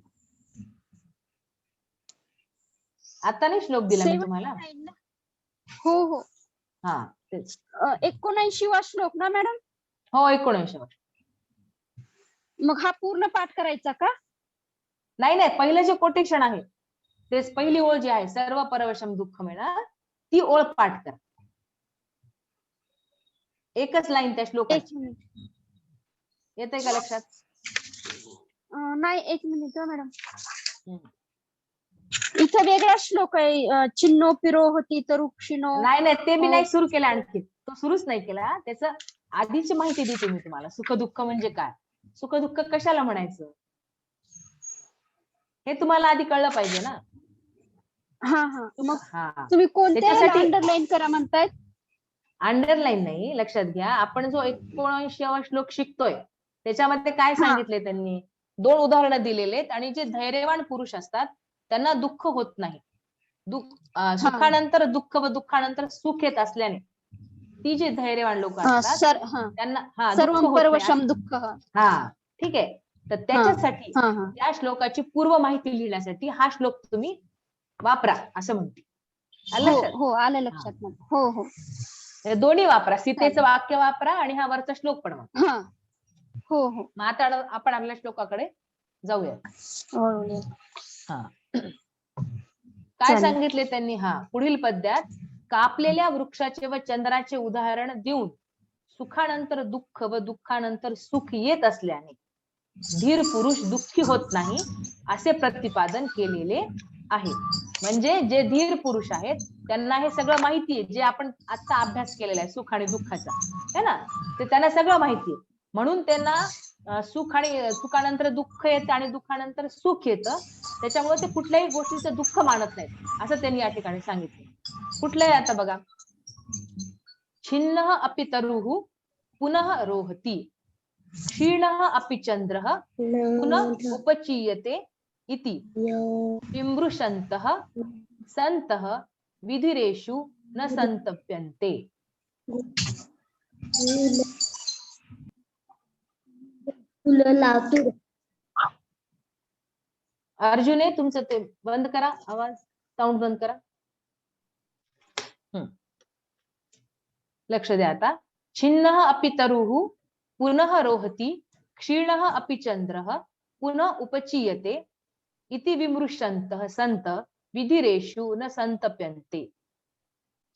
आता नाही श्लोक दिला मी तुम्हाला. हो तेच 79वा श्लोक ना मॅडम. हो 79वा. मग हा पूर्ण पाठ करायचा का. नाही पहिलं जे कोटेशन आहे तेच पहिली ओळ जी आहे सर्व परवशम दुःखम आहे ना ती ओळ पाठ करा. एकच लाईन त्या श्लोकाची. येतंय का लक्षात. नाही 1 मिनिट मॅडम. इथं वेगळा श्लोक आहे चिन्नो पिरो होती तर वृक्षिनो. नाही ते मी नाही सुरू केला आणखी. तो सुरूच नाही केला. त्याचं आधीची माहिती देते मी तुम्हाला. सुख दुःख म्हणजे काय सुख दुःख कशाला म्हणायचं हे तुम्हाला आधी कळलं पाहिजे ना. मग तुम्ही कोणत्या अंडरलाईन करा म्हणतायत. अंडरलाईन नाही लक्षात घ्या. आपण जो 79वा श्लोक शिकतोय त्याच्यामध्ये काय सांगितलंय त्यांनी 2 उदाहरणं दिलेले आहेत. आणि जे धैर्यवान पुरुष असतात त्यांना दुःख होत नाही. सुखानंतर दुःख व दुःखानंतर सुख येत असल्याने ती जी धैर्यवान लोक असतात त्यांना सर्व परवशम दुःख. ठीक आहे. तर त्याच्यासाठी त्या श्लोकाची पूर्व माहिती लिहिण्यासाठी हा श्लोक तुम्ही वापरा असं म्हणते. आलं लक्षात. हो दोन्ही वापरा. सीतेचं वाक्य वापरा आणि हा वरचा श्लोक पण वापरा. हो मग आता आपण आपल्या श्लोकाकडे जाऊया. हो. हा काय चालेल. सांगितले त्यांनी? हा पुढील पद्यात कापलेल्या वृक्षाचे व चंद्राचे उदाहरण देऊन सुखानंतर दुःख व दुःखानंतर सुख येत असल्याने धीर पुरुष दुःखी होत नाही असे प्रतिपादन केलेले आहे. म्हणजे जे धीर पुरुष आहेत त्यांना हे सगळं माहिती आहे, जे आपण आता अभ्यास केलेला आहे सुख आणि दुःखाचा, है ना, ते त्यांना सगळं माहिती आहे. म्हणून त्यांना सुख आणि सुखानंतर दुःख येतं आणि दुःखानंतर सुख येतं, त्याच्यामुळे ते कुठल्याही गोष्टीचं दुःख मानत नाहीत, असं त्यांनी या ठिकाणी सांगितलं. कुठलं आहे आता बघा, छिन्नः अपि तरुः पुनः रोहति, क्षीणः अपि चंद्रः पुनः उपचीयते इति विमृशन्तः सन्तः विधिरेषु न संतप्यन्ते. अर्जुने तुमचं ते बंद करा, आवाज साऊंड बंद करा. लक्ष द्या आता. छिन्नः अपि तरुः पुनः रोहति, क्षीणः अपि चंद्रः पुनः उपचीयते इति विमृशन्तः सन्तः विधिरेषु न संतप्यन्ते.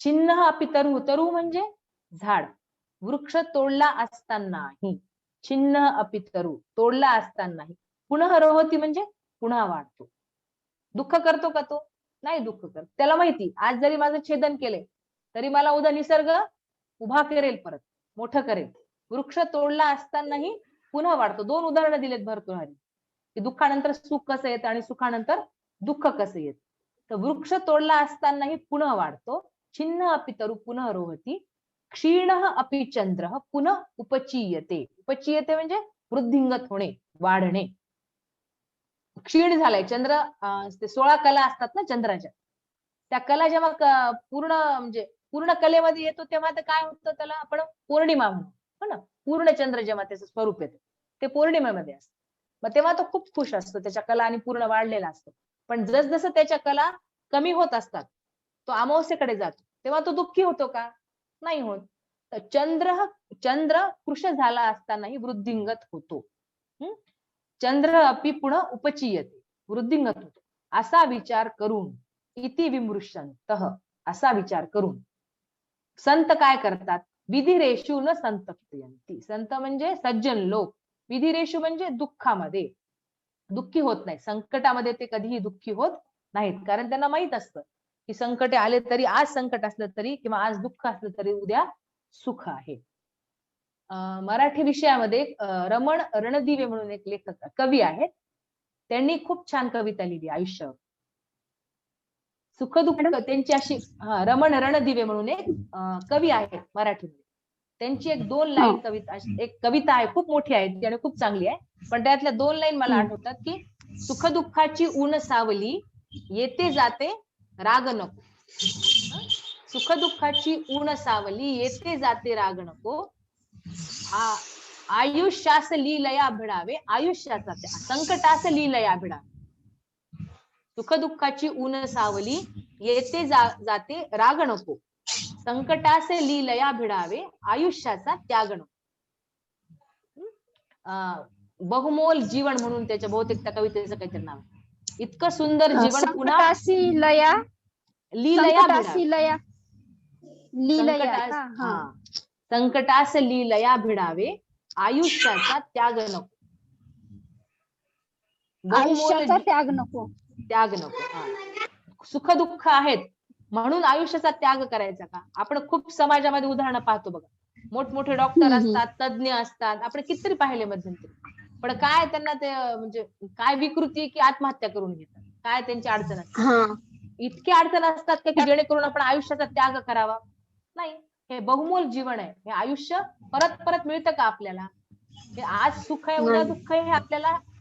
छिन्नः अपि तरुः, तरुः म्हणजे झाड, वृक्ष तोडला असतानाही. छिन्नः अपि तरुः, तोडला असतानाही. पुनः रोहति म्हणजे पुन्हा वाढतो. दुःख करतो का तो? नाही दुःख करत. त्याला माहिती आज जरी माझं छेदन केले तरी मला उद्या निसर्ग उभा करेल, परत मोठं करेल. वृक्ष तोडला असतानाही पुन्हा वाढतो. दोन उदाहरणं दिलेत भरतृहरी की दुःखानंतर सुख कसं येतं आणि सुखानंतर दुःख कसं येतं. तर वृक्ष तोडला असतानाही पुन्हा वाढतो. छिन्न अपि तरु पुनः रोहति, क्षीणः अपि चंद्रः पुनः उपचीयते. उपचीयते म्हणजे वृद्धिंगत होणे, वाढणे. क्षीण झालाय चंद्र, ते 16 कला असतात ना चंद्राच्या, त्या कला जेव्हा पूर्ण म्हणजे पूर्ण कलेमध्ये येतो तेव्हा तर काय होतं, त्याला आपण पौर्णिमा म्हणतो, हो ना. पूर्ण चंद्र जेव्हा त्याचं स्वरूप येतं ते पौर्णिमेमध्ये असतं, मग तेव्हा तो खूप खुश असतो, त्याच्या कला आणि पूर्ण वाढलेला असतो. पण जसजसं त्याच्या कला कमी होत असतात, तो अमावस्येकडे जातो, तेव्हा तो दुःखी होतो का? नाही होत. तर चंद्र कृश झाला असतानाही वृद्धिंगत होतो. चंद्र अपि पुन्हा उपचीयते, वृद्धिंगत होतो. असा विचार करून इति विमृशन्तः, असा विचार करून संत काय करतात? विधिरेषु न संतप्यन्ति. संत म्हणजे सज्जन लोक. विधिरेषु म्हणजे दुःखामध्ये दुःखी होत नाही, संकटामध्ये ते कधीही दुःखी होत नाहीत, कारण त्यांना माहित असतं की संकटे आले तरी, आज संकट असलं तरी किंवा आज दुःख असलं तरी उद्या सुख आहे. मराठी विषयामध्ये रमण रणदिवे म्हणून एक लेखक कवी आहेत, त्यांनी खूप छान कविता लिहिली आयुष्यावर. सुख दुःख त्यांची अशी, रमण रणदिवे म्हणून एक कवी आहेत मराठीमध्ये, त्यांची एक 2 लाईन कविता, एक कविता आहे खूप मोठी आहे ती आणि खूप चांगली आहे, पण त्यातल्या 2 लाईन मला आठवतात की सुख दुःखाची ऊन सावली येते जाते राग नको. सुख दुःखाची ऊन सावली येते जाते राग नको, आयुष्यास लीलया भिडावे, आयुष्याचा त्या संकटास लीलया भिडावे. सुख दुःखाची ऊन सावली येते जाते राग नको, संकटास लीलया भिडावे, आयुष्याचा त्याग नको. बहुमोल जीवन म्हणून त्याच्या बहुतेक त्या कवितेचं काहीतरी नाव. इतकं सुंदर जीवन पुन्हा संकटासी लया, लीलया संकटास लीलया भिडावे, आयुष्याचा त्याग नको. आयुष्याचा त्याग नको, त्याग नको. सुख दुःख आहेत म्हणून आयुष्याचा त्याग करायचा का? आपण खूप समाजामध्ये उदाहरणं पाहतो बघा, मोठमोठे डॉक्टर असतात, तज्ञ असतात, आपण कितीतरी पाहिले मध्यंतरी, पण काय त्यांना ते म्हणजे काय विकृती की आत्महत्या करून घेतात, काय त्यांची अडचण असते. इतकी अडचण असतात का की जेणेकरून आपण आयुष्याचा त्याग करावा? नाही. हे बहुमोल जीवन आहे, हे आयुष्य परत परत मिळतं का आपल्याला? हे आज सुख आहे उद्या दुःख आहे, हे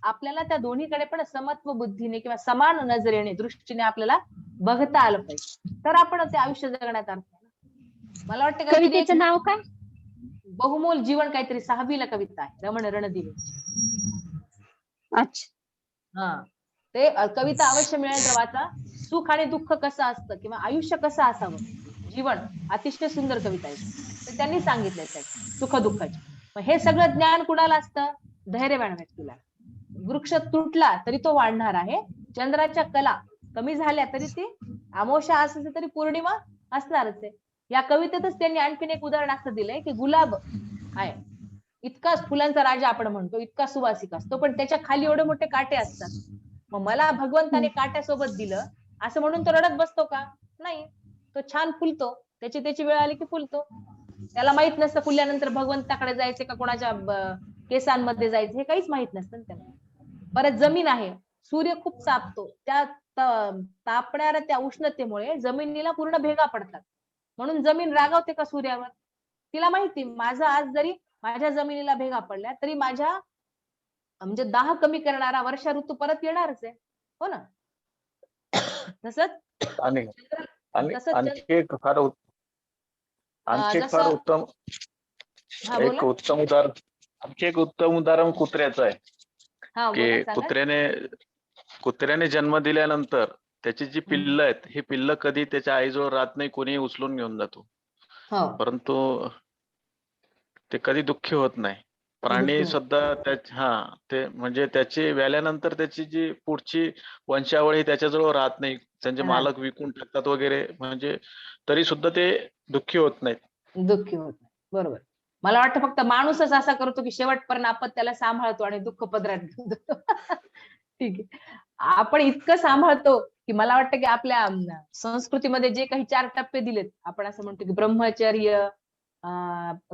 आपल्याला त्या दोन्हीकडे पण समत्व बुद्धीने किंवा समान नजरेने दृष्टीने आपल्याला बघता आलं पाहिजे, तर आपण ते आयुष्य जगण्यात अर्थ आहे. मला वाटतं कवितेचं नाव काय? बहुमोल जीवन काहीतरी 6वीला कविता आहे, रमण रणदिवे. अच्छा. ते कविता अवश्य मिळेल तर वाचा. सुख आणि दुःख कसं असतं किंवा आयुष्य कसं असावं, जीवन, अतिशय सुंदर कविता आहे. तर त्यांनी सांगितलंय त्या सुख दुःखाची. हे सगळं ज्ञान कुणाला असतं? धैर्यवान व्यक्तीला. वृक्ष तुटला तरी तो वाढणार आहे, चंद्राच्या कला कमी झाल्या तरी ती अमावस्या असली तरी पौर्णिमा असणारच आहे. या कवितेतच त्यांनी आणखीन एक उदाहरण असं दिलंय की गुलाब आहे, इतका फुलांचा राजा आपण म्हणतो, इतका सुवासिक असतो, पण त्याच्या खाली एवढे मोठे काटे असतात. मग मला भगवंताने काट्यासोबत दिलं असं म्हणून तो रडत बसतो का? नाही, तो छान फुलतो, त्याची वेळ आली की फुलतो. त्याला माहित नसतं फुलल्यानंतर भगवंताकडे जायचे का कोणाच्या केसांमध्ये जायचं, हे काहीच माहित नसतं ना त्याला. परत जमीन आहे, सूर्य खूप तापतो, त्या तापणाऱ्या त्या उष्णतेमुळे जमिनीला पूर्ण भेगा पडतात, म्हणून जमीन रागावते का सूर्यावर? तिला माहिती माझं आज जरी माझ्या जमिनीला भेगा पडल्या तरी माझ्या म्हणजे दाह कमी करणारा वर्षा ऋतू परत येणारच आहे, हो ना. तसंच आणि आणि तसंच आणखी एक फार जसं उत्तम हा बोला. आणखी एक उत्तम उदाहरण कुत्र्याचं आहे हा बोला, की सांगा. कुत्र्याने जन्म दिल्यानंतर त्याची जी हम्म. पिल्लं आहेत, ही पिल्लं कधी त्याच्या आईजवळ राहत नाही, कोणी उचलून घेऊन जातो, हो, परंतु ते कधी दुःखी होत नाही. प्राणी दुःखी होत. सुद्धा ते म्हणजे त्याची व्याल्यानंतर त्याची जी पुढची वंशावळी त्याच्याजवळ राहत नाही, त्यांचे राहत. मालक विकून टाकतात वगैरे, म्हणजे तरी सुद्धा ते दुःखी होत नाहीत. दुःखी होत नाही, बरोबर. मला वाटतं फक्त माणूसच असा करतो की शेवटपर्यंत आपण त्याला सांभाळतो आणि दुःख पदरात घेऊन जातो. ठीक आहे, आपण इतकं सांभाळतो की मला वाटतं की आपल्या संस्कृतीमध्ये जे काही 4 टप्पे दिलेत, आपण असं म्हणतो की ब्रह्मचर्य,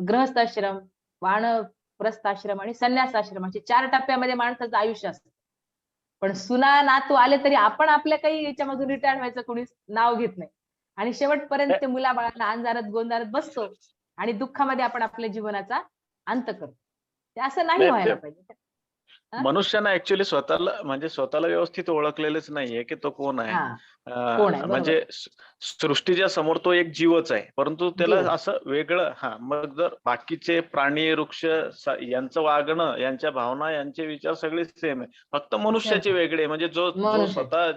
गृहस्थाश्रम, वानप्रस्थाश्रम आणि संन्यासाश्रम, असे 4 टप्प्यामध्ये माणसाचं आयुष्य असतं. पण सुना नातू आले तरी आपण आपल्या काही याच्यामधून रिटायर व्हायचं कोणी नाव घेत नाही, आणि शेवटपर्यंत ते मुलाबाळांना अंधारात गोंधारात बसतो आणि दुःखामध्ये आपण आपल्या जीवनाचा अंत करतो. ते असं नाही व्हायला पाहिजे. मनुष्यानं ऍक्च्युली स्वतःला व्यवस्थित ओळखलेलंच नाहीये की तो कोण आहे. कोण आहे, बरोबर. म्हणजे सृष्टीच्या समोर तो एक जीवच आहे, परंतु त्याला जीव. असं वेगळं मग जर बाकीचे प्राणी वृक्ष यांचं वागणं, यांच्या भावना, यांचे विचार सगळे सेम आहे, फक्त मनुष्याचे वेगळे, म्हणजे जो मनुष्य. स्वतः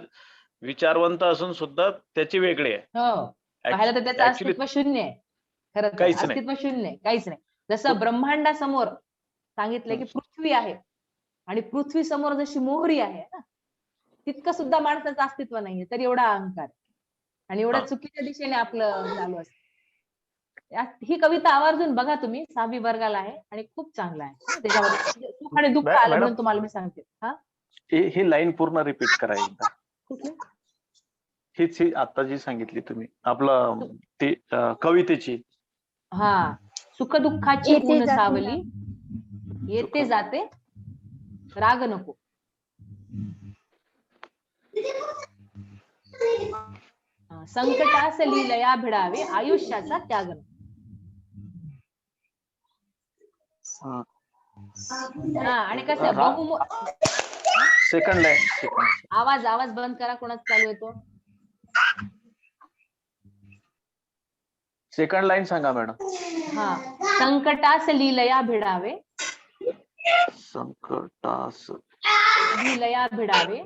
विचारवंत असून सुद्धा त्याची वेगळी आहे. हो, पाहिलं तर त्याचं ऍक्च्युली अस्तित्व शून्य आहे. खरं तर काहीच नाही. अस्तित्व शून्य आहे, काहीच नाही. जसं ब्रह्मांडासमोर सांगितलंय की पृथ्वी आहे आणि पृथ्वी समोर जशी मोहरी आहे ना, तितकं सुद्धा माणसाचं अस्तित्व नाहीये, तरी एवढा अहंकार आणि एवढ्या चुकीच्या दिशेने आपलं चालू असतं. ही कविता आवर्जून बघा तुम्ही, 6वी वर्गाला आहे आणि खूप चांगला आहे. त्याच्यामध्ये सुख आणि दुःख आलं म्हणून तुम्हाला मी सांगते. ही लाईन पूर्ण रिपीट करा एकदा. कुठली? ही आता जी सांगितली तुम्ही, आपलं ती कवितेची. सुख दुःखाची येते ऊन जाते सावली, येते जाते राग नको. संकटास लीलया भिडावे, आयुष्याचा त्याग नको. आणि कसं सेकंड लाईन. आवाज बंद करा, कोणाचा चालू येतो. सेकंड लाईन सांगा मॅडम. संकटास लीलया भिडावे, संकटास लीलया भिडावे,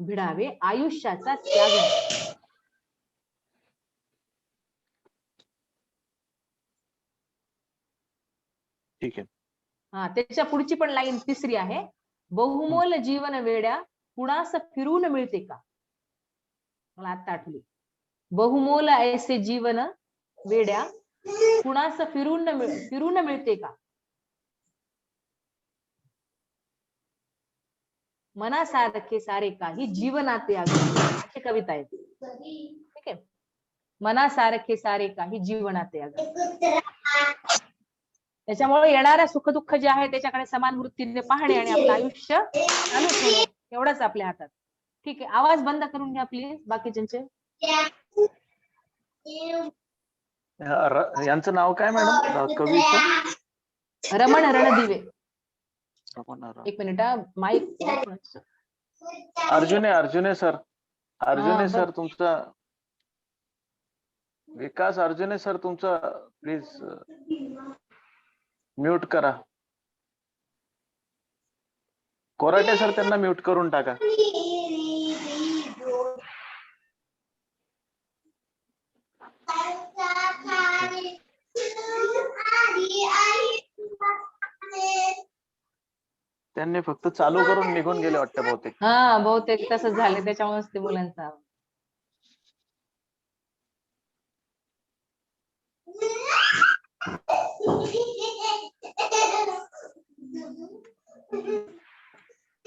भिडावे आयुष्याचा त्याग नको. ठीक आहे. त्याच्या पुढची पण लाईन तिसरी आहे. बहुमोल जीवन वेड्या, कुणास फिरून मिळते का. मला आता आठवली. बहुमोल ऐसे जीवन वेड्या, कुणास फिरून मिळते का. मनासारखे सारे काही जीवनाते अगदी, अशी कविता आहे. ठीक आहे, मनासारखे सारे काही जीवनाते अगदी. त्याच्यामुळे येणाऱ्या सुखदुःख जे आहे त्याच्याकडे समान वृत्तीने पाहणे आणि आपलं आयुष्य चालू ठेवणे, एवढंच आपल्या हातात. ठीक आहे, आवाज बंद करून घ्या प्लीज बाकीच्यांचे. यांचं नाव काय मॅडम कवीचं? रमण रणदिवे. एक मिनिट, माईक. अर्जुने सर तुमचा विकास, अर्जुने सर तुमचा प्लीज म्यूट करा. कोराटे सर त्यांना म्यूट करून टाका. त्यांनी फक्त चालू करून निघून गेले वाटतं बहुतेक. हा, बहुतेक तसंच झालं, त्याच्यामुळेच ते मुलांचा आवाज.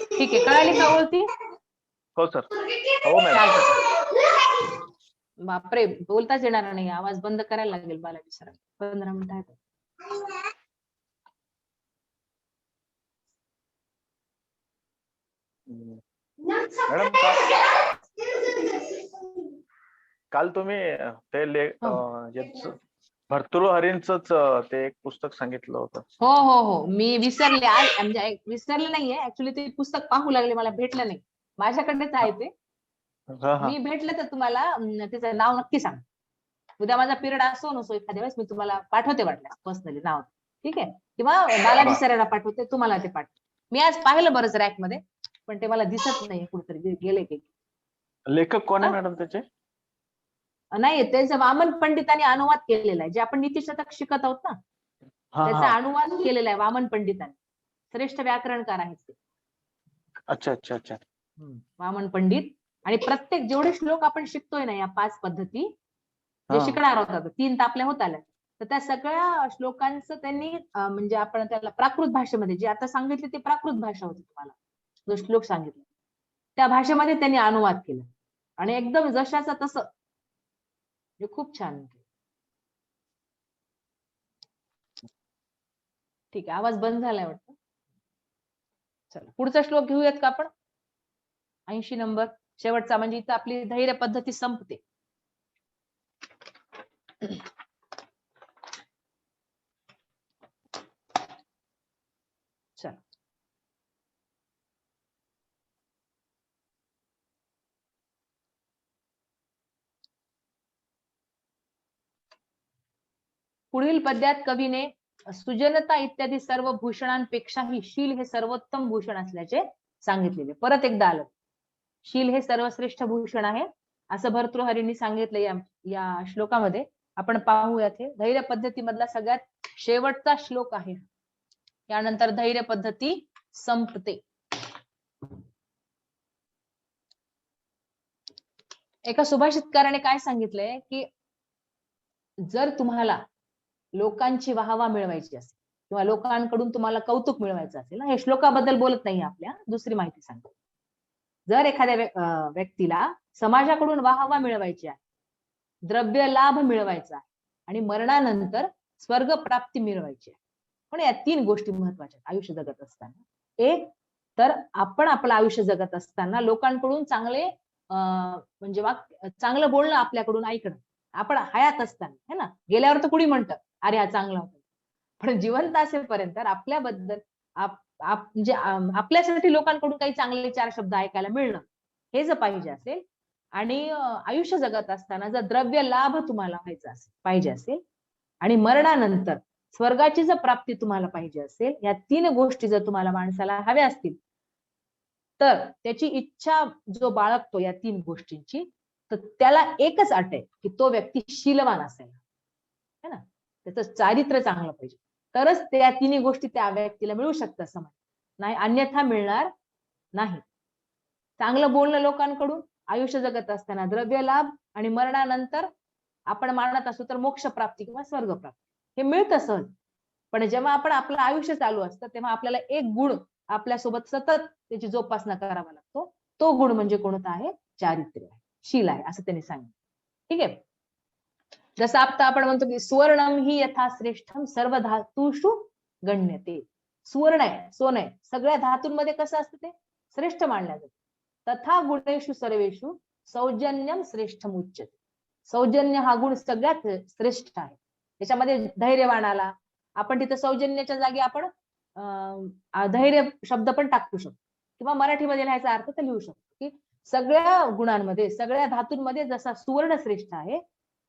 ठीक आहे, कळाली का ओळखी? हो सर. हो मॅडम. चालतंय. बापरे, बोलताच येणार नाही, आवाज बंद करायला लागेल बालाजी सर. 15 मिनिटं आहेत. मॅडम काल तुम्ही ते भर्तृहरींच ते एक पुस्तक सांगितलं होतं. हो हो हो, मी विसरले आज, म्हणजे विसरले नाहीये, ऍक्च्युली ते पुस्तक पाहू लागले, मला भेटलं नाही. माझ्याकडेच आहे ते. हा हा. मी भेटलं तर तुम्हाला त्याचं नाव नक्की सांग. उद्या माझा पिरियड असो नसो, एखाद्या वेळेस मी तुम्हाला पाठवते वाटल्यास पर्सनली नाव. ठीक आहे, किंवा बालाजी सरांना पाठवते, तुम्हाला ते पाठवते. मी आज पाहिलं बरंच रॅक मध्ये, पण ते मला दिसत नाही, कुठेतरी गेले की. लेखक कोण आहे मॅडम त्याचे? नाही, त्यांचा वामन पंडितांनी अनुवाद केलेला आहे, जे आपण नीतिशतक शिकत आहोत ना, हा त्याचा हा. अनुवाद केलेला आहे वामन पंडितांनी. श्रेष्ठ व्याकरणकार आहेत ते. अच्छा अच्छा अच्छा. वामन पंडित. आणि प्रत्येक जेवढे श्लोक आपण शिकतोय ना, या 5 पद्धती जे हा. शिकणार आहोत, 3 तर आपल्या होत आल्या, तर त्या सगळ्या श्लोकांचं त्यांनी म्हणजे आपण त्याला प्राकृत भाषेमध्ये, जे आता सांगितले ते प्राकृत भाषा होती तुम्हाला, जो श्लोक सांगितला त्या भाषेमध्ये त्यांनी अनुवाद केला, आणि एकदम जशाचं तसं, हे खूप छान. ठीक आहे, आवाज बंद झालाय वाटतं. चला, पुढचा श्लोक घेऊयात का आपण? 80 नंबर, शेवटचा, म्हणजे इथं आपली धैर्य पद्धती संपते. चला, पुढील पद्यात कवीने सुजनता इत्यादी सर्व भूषणांपेक्षाही शील हे सर्वोत्तम भूषण असल्याचे सांगितलेले. परत एकदा आलं, शील हे सर्वश्रेष्ठ भूषण आहे असं भर्तृहरींनी सांगितलं या श्लोकामध्ये. आपण पाहूयात, हे धैर्य पद्धतीमधला सगळ्यात शेवटचा श्लोक आहे. यानंतर धैर्य पद्धती संपते. एका सुभाषितकाराने काय सांगितलंय, की जर तुम्हाला लोकांची वाहवा मिळवायची असेल, किंवा लोकांकडून तुम्हाला कौतुक मिळवायचं असेल ना, हे श्लोकाबद्दल बोलत नाही, आपल्या दुसरी माहिती सांगतो. जर एखाद्या व्यक्तीला समाजाकडून वाहवा मिळवायची आहे, द्रव्य लाभ मिळवायचा आहे, आणि मरणानंतर स्वर्ग प्राप्ती मिळवायची आहे, पण या 3 गोष्टी महत्वाच्या आयुष्य जगत असताना. एक तर आपण आपलं आयुष्य जगत असताना लोकांकडून चांगले म्हणजे चांगलं बोलणं आपल्याकडून ऐकणं, आपण हयात असताना, है ना. गेल्यावर तर कुणी म्हणतं अरे हा चांगला होता, पण जिवंत असेपर्यंत आपल्याबद्दल म्हणजे आपल्यासाठी लोकांकडून काही चांगले 4 शब्द ऐकायला मिळणं, हे जर पाहिजे असेल, आणि आयुष्य जगत असताना जर द्रव्य लाभ तुम्हाला व्हायचा असेल, पाहिजे असेल, आणि मरणानंतर स्वर्गाची जर प्राप्ती तुम्हाला पाहिजे असेल, या 3 गोष्टी जर तुम्हाला माणसाला हव्या असतील, तर त्याची इच्छा जो बाळगतो या 3 गोष्टींची, तर त्याला एकच अट आहे, की तो व्यक्ती शीलवान असेल, है ना. त्याचं चारित्र्य चांगलं पाहिजे, तरच त्या 3 गोष्टी त्या व्यक्तीला मिळू शकतात समाज, नाही अन्यथा मिळणार नाही. चांगलं बोलणं लोकांकडून, आयुष्य जगत असताना द्रव्य लाभ, आणि मरणानंतर आपण मानत असू तर मोक्ष प्राप्ती किंवा स्वर्ग प्राप्ती, हे मिळतं सहज. पण जेव्हा आपण आपलं आयुष्य चालू असतं, तेव्हा आपल्याला एक गुण आपल्यासोबत सतत त्याची जोपासना करावा लागतो. तो गुण म्हणजे कोणता आहे? चारित्र्य आहे, शील आहे, असं त्यांनी सांगितलं. ठीक आहे. जसं आता आपण म्हणतो की सुवर्णम ही यथा श्रेष्ठम सर्व धातुषु गण्यते. सुवर्ण आहे, सोनं आहे, सगळ्या धातूंमध्ये कसं असतं ते श्रेष्ठ मानलं जातं. तथा गुणेषु सर्वेषु सौजन्यम श्रेष्ठम उच्यते. सौजन्य हा गुण सगळ्यात श्रेष्ठ आहे. त्याच्यामध्ये धैर्यवानाला आपण तिथं सौजन्याच्या जागी आपण धैर्य शब्द पण टाकू शकतो, किंवा मराठीमध्ये लिहायचा अर्थ तर लिहू शकतो, की सगळ्या गुणांमध्ये, सगळ्या धातूंमध्ये जसा सुवर्ण श्रेष्ठ आहे,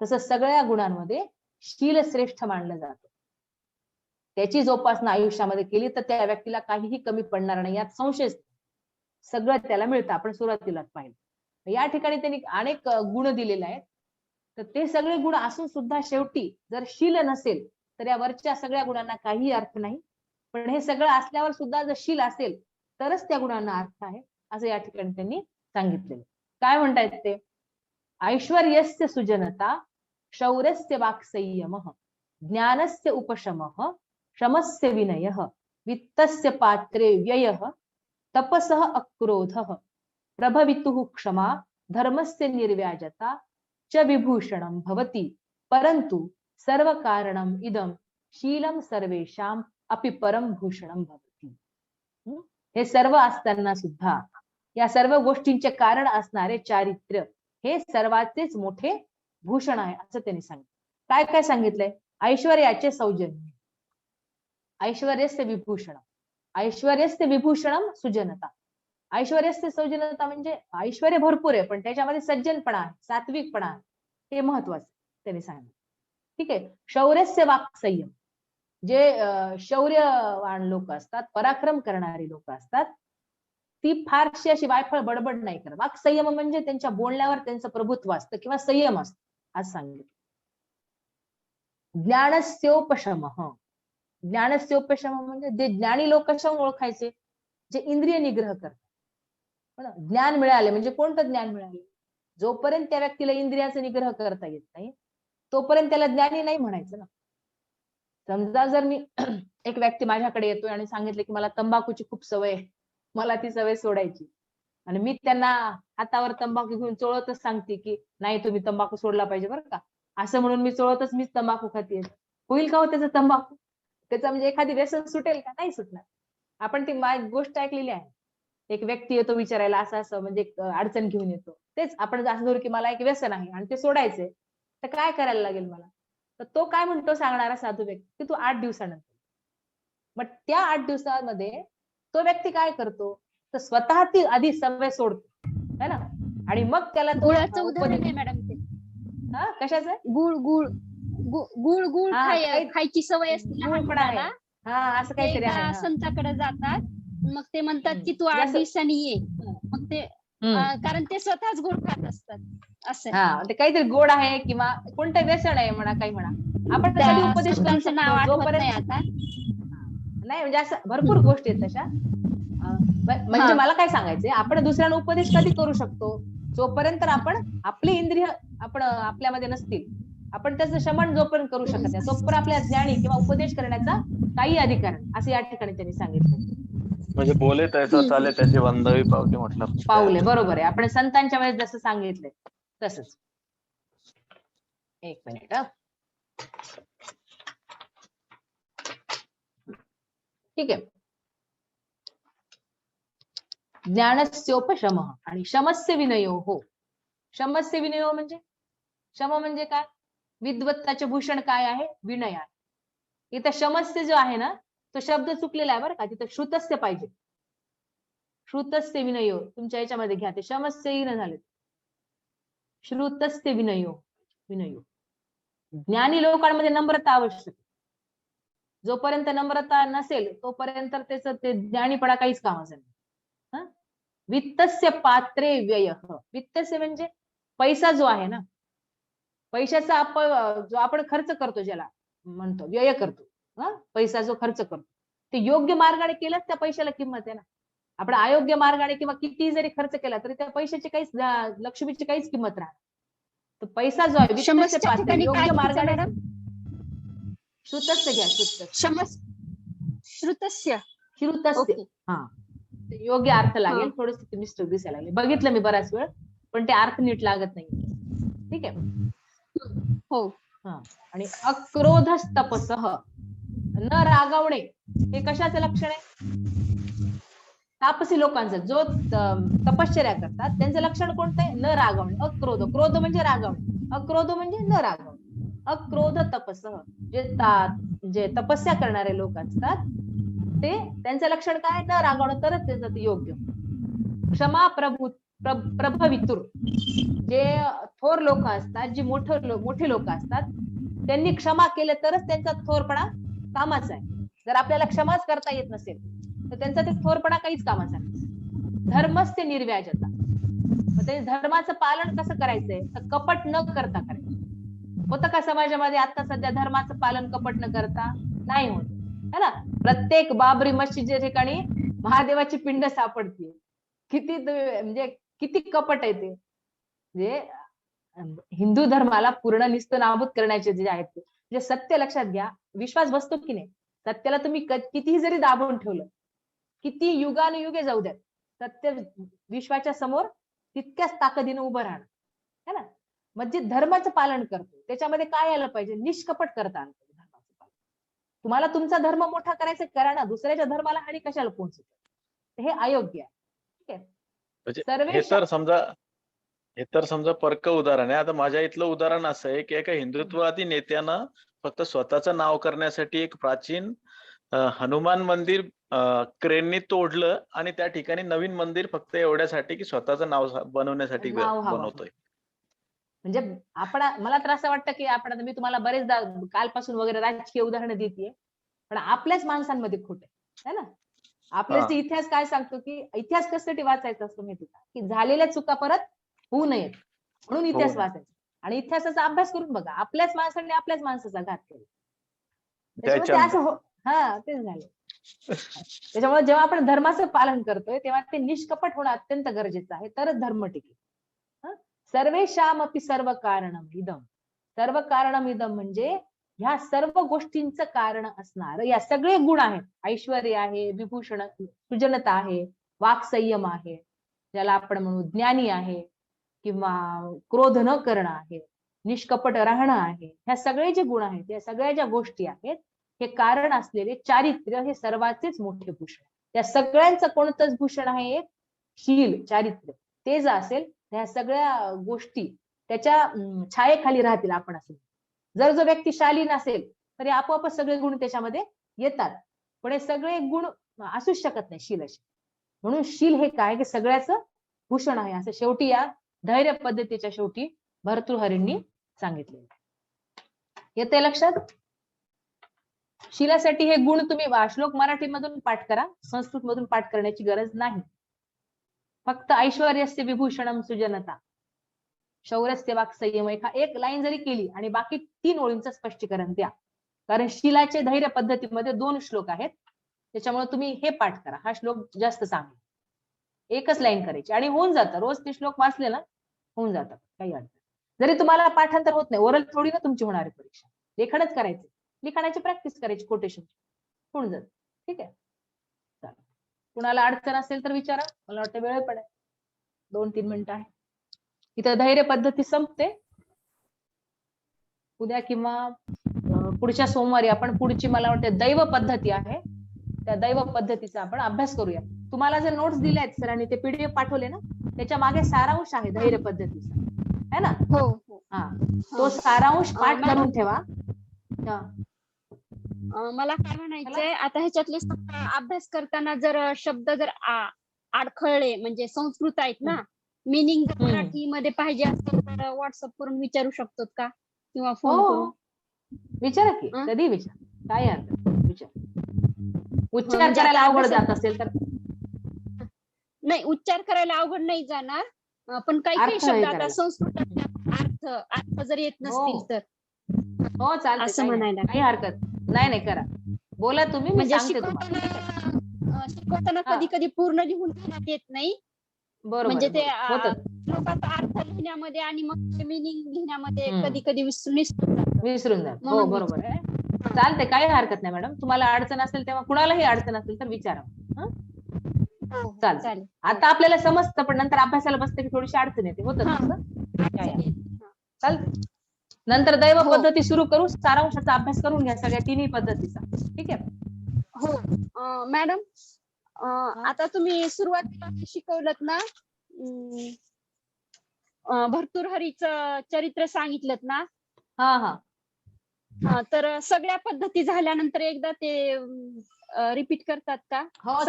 तसं सगळ्या गुणांमध्ये शील श्रेष्ठ मानलं जातं. त्याची जोपासना आयुष्यामध्ये केली तर त्या व्यक्तीला काहीही कमी पडणार नाही, यात संशय. सगळं त्याला मिळतं, आपण सुरुवातीलाच पाहिलं. या ठिकाणी त्यांनी अनेक गुण दिलेले आहेत, तर ते सगळे गुण असून सुद्धा शेवटी जर शील नसेल, तर या वरच्या सगळ्या गुणांना काही अर्थ नाही. पण हे सगळं असल्यावर सुद्धा जर शील असेल, तरच त्या गुणांना अर्थ आहे, असं या ठिकाणी त्यांनी सांगितलेलं. काय म्हणतायत ते? ऐश्वर्यस्य सुजनता, शौर्यस्य वाक्संयमः, ज्ञानस्य उपशमः, शमस्य विनयः, वित्तस्य पात्रे व्ययः, तपसः अक्रोधः, प्रभवितुः क्षमा, धर्मस्य निर्व्याजता च विभूषणं भवति, परंतु सर्व कारणम इदम शीलम सर्वेषाम अपि परम भूषणम भवति. हे सर्व असताना सुद्धा या सर्व गोष्टींचे कारण असणारे चारित्र्य हे सर्वाचेच मोठे भूषण आहे, असं त्यांनी सांगितलं. काय काय सांगितलंय? ऐश्वर्याचे सौजन्य, ऐश्वर्यस्य विभूषण, ऐश्वर्यस्य विभूषणम सुजनता. ऐश्वर्यस्य सौजन्यता म्हणजे ऐश्वर्य भरपूर आहे, पण त्याच्यामध्ये सज्जनपणा आहे, सात्विकपणा आहे, हे महत्वाचं त्यांनी सांगितलं. ठीक आहे. शौर्यस्य वाक्संयम, जे शौर्यवान लोक असतात, पराक्रम करणारी लोक असतात, ती फारशी अशी वायफळ बडबड नाही करत. वाक्संयम म्हणजे त्यांच्या बोलण्यावर त्यांचं प्रभुत्व असतं किंवा संयम असतो, असं सांगितलं. ज्ञानस्योपशमः, ज्ञानस्योपशम म्हणजे जे ज्ञानी लोक कशावरून ओळखायचे? जे इंद्रिय निग्रह करतात. ज्ञान मिळाले म्हणजे कोणतं ज्ञान मिळाले? जोपर्यंत त्या व्यक्तीला इंद्रियाचा निग्रह करता येत नाही तोपर्यंत त्याला ज्ञानी नाही म्हणायचं ना. समजा जर मी एक व्यक्ती माझ्याकडे येतोय आणि सांगितलं की मला तंबाखूची खूप सवय आहे, मला ती सवय सोडायची, आणि मी त्यांना हातावर तंबाखू घेऊन चोळतच सांगते की नाही तुम्ही तंबाखू सोडला पाहिजे बरं का, असं म्हणून मी चोळतच मीच तंबाखू खाते, होईल का हो त्याचं तंबाखू? त्याचं म्हणजे एखादी व्यसन सुटेल का? नाही सुटणार. आपण ती गोष्ट ऐकलेली आहे. एक व्यक्ती येतो विचारायला असं असं म्हणजे अडचण घेऊन येतो, तेच आपण असं धरू की मला एक व्यसन आहे आणि ते सोडायचंय, तर काय करायला लागेल मला? तर तो काय म्हणतो सांगणारा साधू व्यक्ती की तू 8 दिवसानंतर. मग त्या 8 दिवसामध्ये तो व्यक्ती काय करतो? तर स्वतः ती आधी सवय सोडतो है ना, आणि मग त्याला तो गुळाचं उदाहरण आहे मॅडम ते. हा कशाचं? गुळ गुळ गुळ गुळ हा, खायची सवय असते लहान गुळ पण आहे. मुलाला. हा असं काहीतरी आहे. संतांकडे जातात, मग ते म्हणतात की तू 8 जसं- दिवसांनी ये. मग ते कारण ते स्वतःच गोड खात असतात असं. हा ते काहीतरी गोड आहे किंवा कोणतं व्यसन आहे म्हणा, काही म्हणा, आपण कधी उपदेश करू संतांचं नाव शकतो आठवत नाही जोपर्यंत आता. नाही, म्हणजे असं भरपूर गोष्टी आहेत तशा. म्हणजे मला काय सांगायचंय, आपण दुसऱ्यांना उपदेश कधी करू शकतो? जोपर्यंत आपण आपली इंद्रिय आपण आपल्यामध्ये नसतील, आपण त्याचं शमन जोपर्यंत करू शकत नाही तोपर्यंत आपल्या ज्ञानी किंवा उपदेश करण्याचा काही अधिकार नाही, असं या ठिकाणी त्यांनी सांगितलं. म्हणजे बोले तैसा चाले त्याची वंदावी पावले म्हटलं. पाऊले, बरोबर आहे. आपण संतांच्या वेळेस जसं सांगितलंय तसंच. एक मिनिट. ठीक आहे. ज्ञानस्योपशमः आणि शमस्य विनयो. हो, शमस्य विनयो म्हणजे शम म्हणजे काय? विद्वत्ताचे भूषण काय आहे? विनय आहे. इथं शमस्य जो आहे ना, तो शब्द चुकलेला आहे बरं का, तिथं श्रुतस्य पाहिजे. श्रुतस्य विनयो तुमच्या याच्यामध्ये घ्या, ते शमस्य न झाले, श्रुतस्य विनयो. विनयो ज्ञानी लोकांमध्ये नम्रता आवश्यक. जोपर्यंत नम्रता नसेल तोपर्यंत त्याचं ते ज्ञानीपणा काहीच कामाचं नाही. वित्तस्य पात्रे व्ययः. वित्तस्य म्हणजे पैसा जो आहे ना, पैशाचा जो आपण खर्च करतो, ज्याला म्हणतो व्यय करतो, पैसा जो खर्च करतो, ते योग्य मार्गाने केलं त्या पैशाला किंमत आहे ना. आपण अयोग्य मार्गाने किंवा किती जरी खर्च केला तरी त्या पैशाची काहीच, लक्ष्मीची काहीच किंमत राहणार. तर पैसा जो आहे वित्तस्य पात्रे योग्य मार्गाने. श्रुतस्य घ्या, श्रुतस्य. श्रुतस्य हा योग्य अर्थ लागेल. थोडस मिस्टेक दिसायला लागले, बघितलं मी बराच वेळ, पण ते अर्थ नीट लागत नाही. ठीक आहे. हो. हा, आणि अक्रोधस्तपसः, न रागावणे हे कशाचं लक्षण आहे? तापसी लोकांचं, जो तपश्चर्या करतात त्यांचं लक्षण कोणतं आहे? न रागावणे. अक्रोध, क्रोध म्हणजे रागावणे, अक्रोध म्हणजे न रागावणे. अक्रोध तपसः, जे तपस्या करणारे लोक असतात ते, त्यांचं लक्षण काय? न रागावणं, तरच त्याचं योग्य. क्षमा प्रभवितुर, जे थोर लोक असतात, जी मोठे लोक असतात, त्यांनी क्षमा केलं तरच त्यांचा थोरपणा कामाचा आहे. जर आपल्याला क्षमाच करता येत नसेल तर त्यांचा ते थोरपणा काहीच कामाचा नाही. धर्मस्य निर्व्याजता, मग ते धर्माचं पालन कसं करायचंय? तर कपट न करता करायचं. होतं का समाजामध्ये आता सध्या धर्माचं पालन कपट न करता? नाही होत है ना. प्रत्येक बाबरी मस्जिदच्या ठिकाणी महादेवाची पिंड सापडते. किती म्हणजे किती कपट आहे ते. म्हणजे हिंदू धर्माला पूर्ण निस्तनाबूत करण्याचे जे आहेत ते. म्हणजे सत्य लक्षात घ्या, विश्वास बसतो की नाही, सत्याला तुम्ही कितीही जरी दाबून ठेवलं, किती युगानुयुगे जाऊ द्यात, सत्य विश्वाच्या समोर तितक्याच ताकदीने उभं राहणार, है ना. म्हणजे धर्माचं पालन करतो, त्याच्यामध्ये काय आलं पाहिजे, निष्कपट करता आलं पाहिजे धर्माचं पालन. तुम्हाला तुमचा धर्म मोठा करायचा करा ना, दुसऱ्याच्या धर्माला हानी कशाला पोहोचत, हे अयोग्य आहे. ठीक आहे. हे तर समजा परक उदाहरण आहे. आता माझ्या इथलं उदाहरण असं आहे की एका हिंदुत्ववादी नेत्यानं फक्त स्वतःचं नाव करण्यासाठी एक प्राचीन हनुमान मंदिर क्रेननी तोडलं आणि त्या ठिकाणी नवीन मंदिर फक्त एवढ्यासाठी की स्वतःचं नाव बनवण्यासाठी बनवतोय. म्हणजे मला तर असं वाटतं की आपण, मी तुम्हाला बरेचदा कालपासून वगैरे राजकीय उदाहरणं देते, पण आपल्याच माणसांमध्ये खोट आहे ना. आपल्याचा इतिहास काय सांगतो की इतिहास कशासाठी वाचायचा असतो माहिती का, की झालेल्या चुका परत होऊ नयेत म्हणून इतिहास वाचायचा. आणि इतिहासाचा अभ्यास करून बघा, आपल्याच माणसांनी आपल्याच माणसाचा घात केला. तेच झालं. त्याच्यामुळे जेव्हा आपण धर्माचं पालन करतोय तेव्हा ते निष्कपट होणं अत्यंत गरजेचं आहे, तरच धर्म टिकेल. सर्वेषाम अपि सर्व कारणम इदम. सर्व कारणम इदम म्हणजे ह्या सर्व गोष्टींचं कारण असणार या सगळे गुण आहेत. ऐश्वर्य आहे, विभूषण सुजनता आहे, वाक्संयम आहे, ज्याला आपण म्हणू ज्ञानी आहे, किंवा क्रोध न करणं आहे, निष्कपट राहणं आहे. ह्या सगळे जे गुण आहेत, या सगळ्या ज्या गोष्टी आहेत, हे कारण असलेले चारित्र्य हे सर्वांचेच मोठे भूषण. त्या सगळ्यांचं कोणतंच भूषण आहे, एक शील चारित्र्य. ते जर असेल ह्या सगळ्या गोष्टी त्याच्या छायेखाली राहतील. आपण असं जर जो व्यक्ती शालीन असेल तरी आपोआप सगळे गुण त्याच्यामध्ये येतात, पण हे सगळे गुण असूच शकत नाही शील अशी. म्हणून शील हे काय, की सगळ्याचं भूषण आहे, असं शेवटी या धैर्य पद्धतीच्या शेवटी भर्तृहरींनी सांगितले. येते लक्षात. शीलासाठी हे गुण तुम्ही श्लोक मराठीमधून पाठ करा, संस्कृत मधून पाठ करण्याची गरज नाही. फक्त ऐश्वर्यस्य विभूषणम सुजनता, शौर्यस्य वाक्संयम एक लाईन जरी केली आणि बाकी 3 ओळींचं स्पष्टीकरण द्या. कारण शीलाचे धैर्य पद्धतीमध्ये 2 श्लोक आहेत, त्याच्यामुळे तुम्ही हे पाठ करा. हा श्लोक जास्त चांगला, एकच लाईन करायची आणि होऊन जातं. रोज ते श्लोक वाचले ना होऊन जातात, काही अडचण. जरी तुम्हाला पाठांतर होत नाही, ओरल थोडी ना तुमची होणार आहे परीक्षा, लेखनच करायचे, लिखाणाची प्रॅक्टिस करायची, कोटेशन होऊन जात. ठीक आहे. कुणाला अडचण असेल तर विचारा, मला वाटतं वेळ पण आहे, 2-3 मिनिटं आहे. इथं धैर्य पद्धती संपते. उद्या किंवा पुढच्या सोमवारी आपण पुढची, मला वाटतं दैव पद्धती आहे, त्या दैव पद्धतीचा आपण अभ्यास करूया. तुम्हाला जर नोट्स दिल्या आहेत सरांनी, ते पीडीएफ पाठवले ना, त्याच्या मागे सारांश आहे धैर्य पद्धतीचा, है ना. हा, तो सारांश पाठ करून ठेवा. मला काय म्हणायचंय, आता ह्याच्यातले अभ्यास करताना जर शब्द जर अडखळले, म्हणजे संस्कृत आहेत ना, मिनिंग मराठी मध्ये पाहिजे असेल तर व्हॉट्सअप करून विचारू शकतो का, किंवा फोन करून विचारा की, कधी विचार, काय विचार. उच्चार करायला अवघड जात असेल तर नाही, उच्चार करायला अवघड नाही जाणार, पण काही काही शब्द आता संस्कृत अर्थ जर येत नसतील तर चालतं, असं म्हणायला काही हरकत नाही. करा, बोला तुम्ही, म्हणजे शिकवताना कधी कधी पूर्ण लिहून येत नाही, म्हणजे ते श्लोकाचा अर्थ लिहिण्यामध्ये आणि मग मिनिंग लिहिण्यामध्ये कधी कधी विसरून जात. हो, बरोबर आहे. चालते, काही हरकत नाही मॅडम. तुम्हाला अडचण असेल तेव्हा, कुणालाही अडचण असेल तर विचारा. चालेल. आता आपल्याला समजतं, पण नंतर अभ्यासाला बसते की थोडीशी अडचण येते, होतं. चालते. नंतर दैव पद्धती सुरू करू, सारांशाचा अभ्यास करून घ्या सगळ्या 3ही पद्धतीचा. ठीक आहे. हो मॅडम, आता तुम्ही सुरुवातीला शिकवलत ना, भर्तृहरीचं चरित्र सांगितलं ना. तर सगळ्या पद्धती झाल्यानंतर एकदा ते रिपीट करतात का? हो,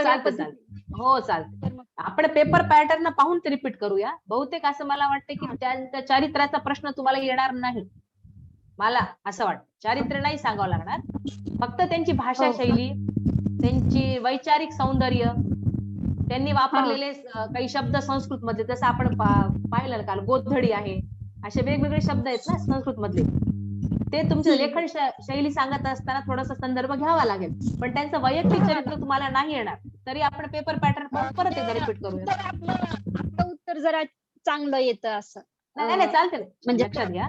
चालतं. आपण पेपर पॅटर्न पाहून ते रिपीट करूया. बहुतेक असं मला वाटतं की त्यांच्या चारित्र्याचा प्रश्न तुम्हाला येणार नाही, मला असं वाटतं. चारित्र्य नाही सांगावं लागणार, फक्त त्यांची भाषा शैली, त्यांची वैचारिक सौंदर्य, त्यांनी वापरलेले काही शब्द संस्कृत मध्ये, जसं आपण पाहिलं काल गोधडी आहे, असे वेगवेगळे शब्द आहेत ना संस्कृत मधले, ते तुमचं लेखन शैली सांगत असताना थोडासा संदर्भ घ्यावा लागेल. पण त्यांचं वैयक्तिक चरित्र तुम्हाला नाही येणार, तरी आपण पेपर पॅटर्न परत एकदा रिपीट करूया. तर आपलं उत्तर जरा चांगलं येतं असं. नाही नाही चालते ना. म्हणजे लक्षात घ्या,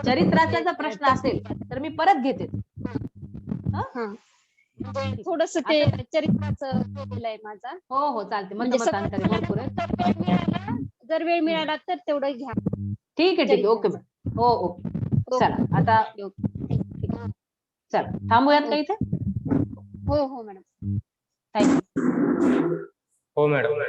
चरित्राचा जर प्रश्न असेल तर मी परत घेते. थोडस ते चरित्राचं केलेलं आहे माझा. हो हो चालते. म्हणजे मतमतांतरे भरपूर आहे. जर वेळ मिळाला तर तेवढं घ्या. ठीक आहे ओके मॅडम. हो ओके चला आता चला थांबूयात का इथे. हो हो मॅडम. थँक्यू. हो मॅडम.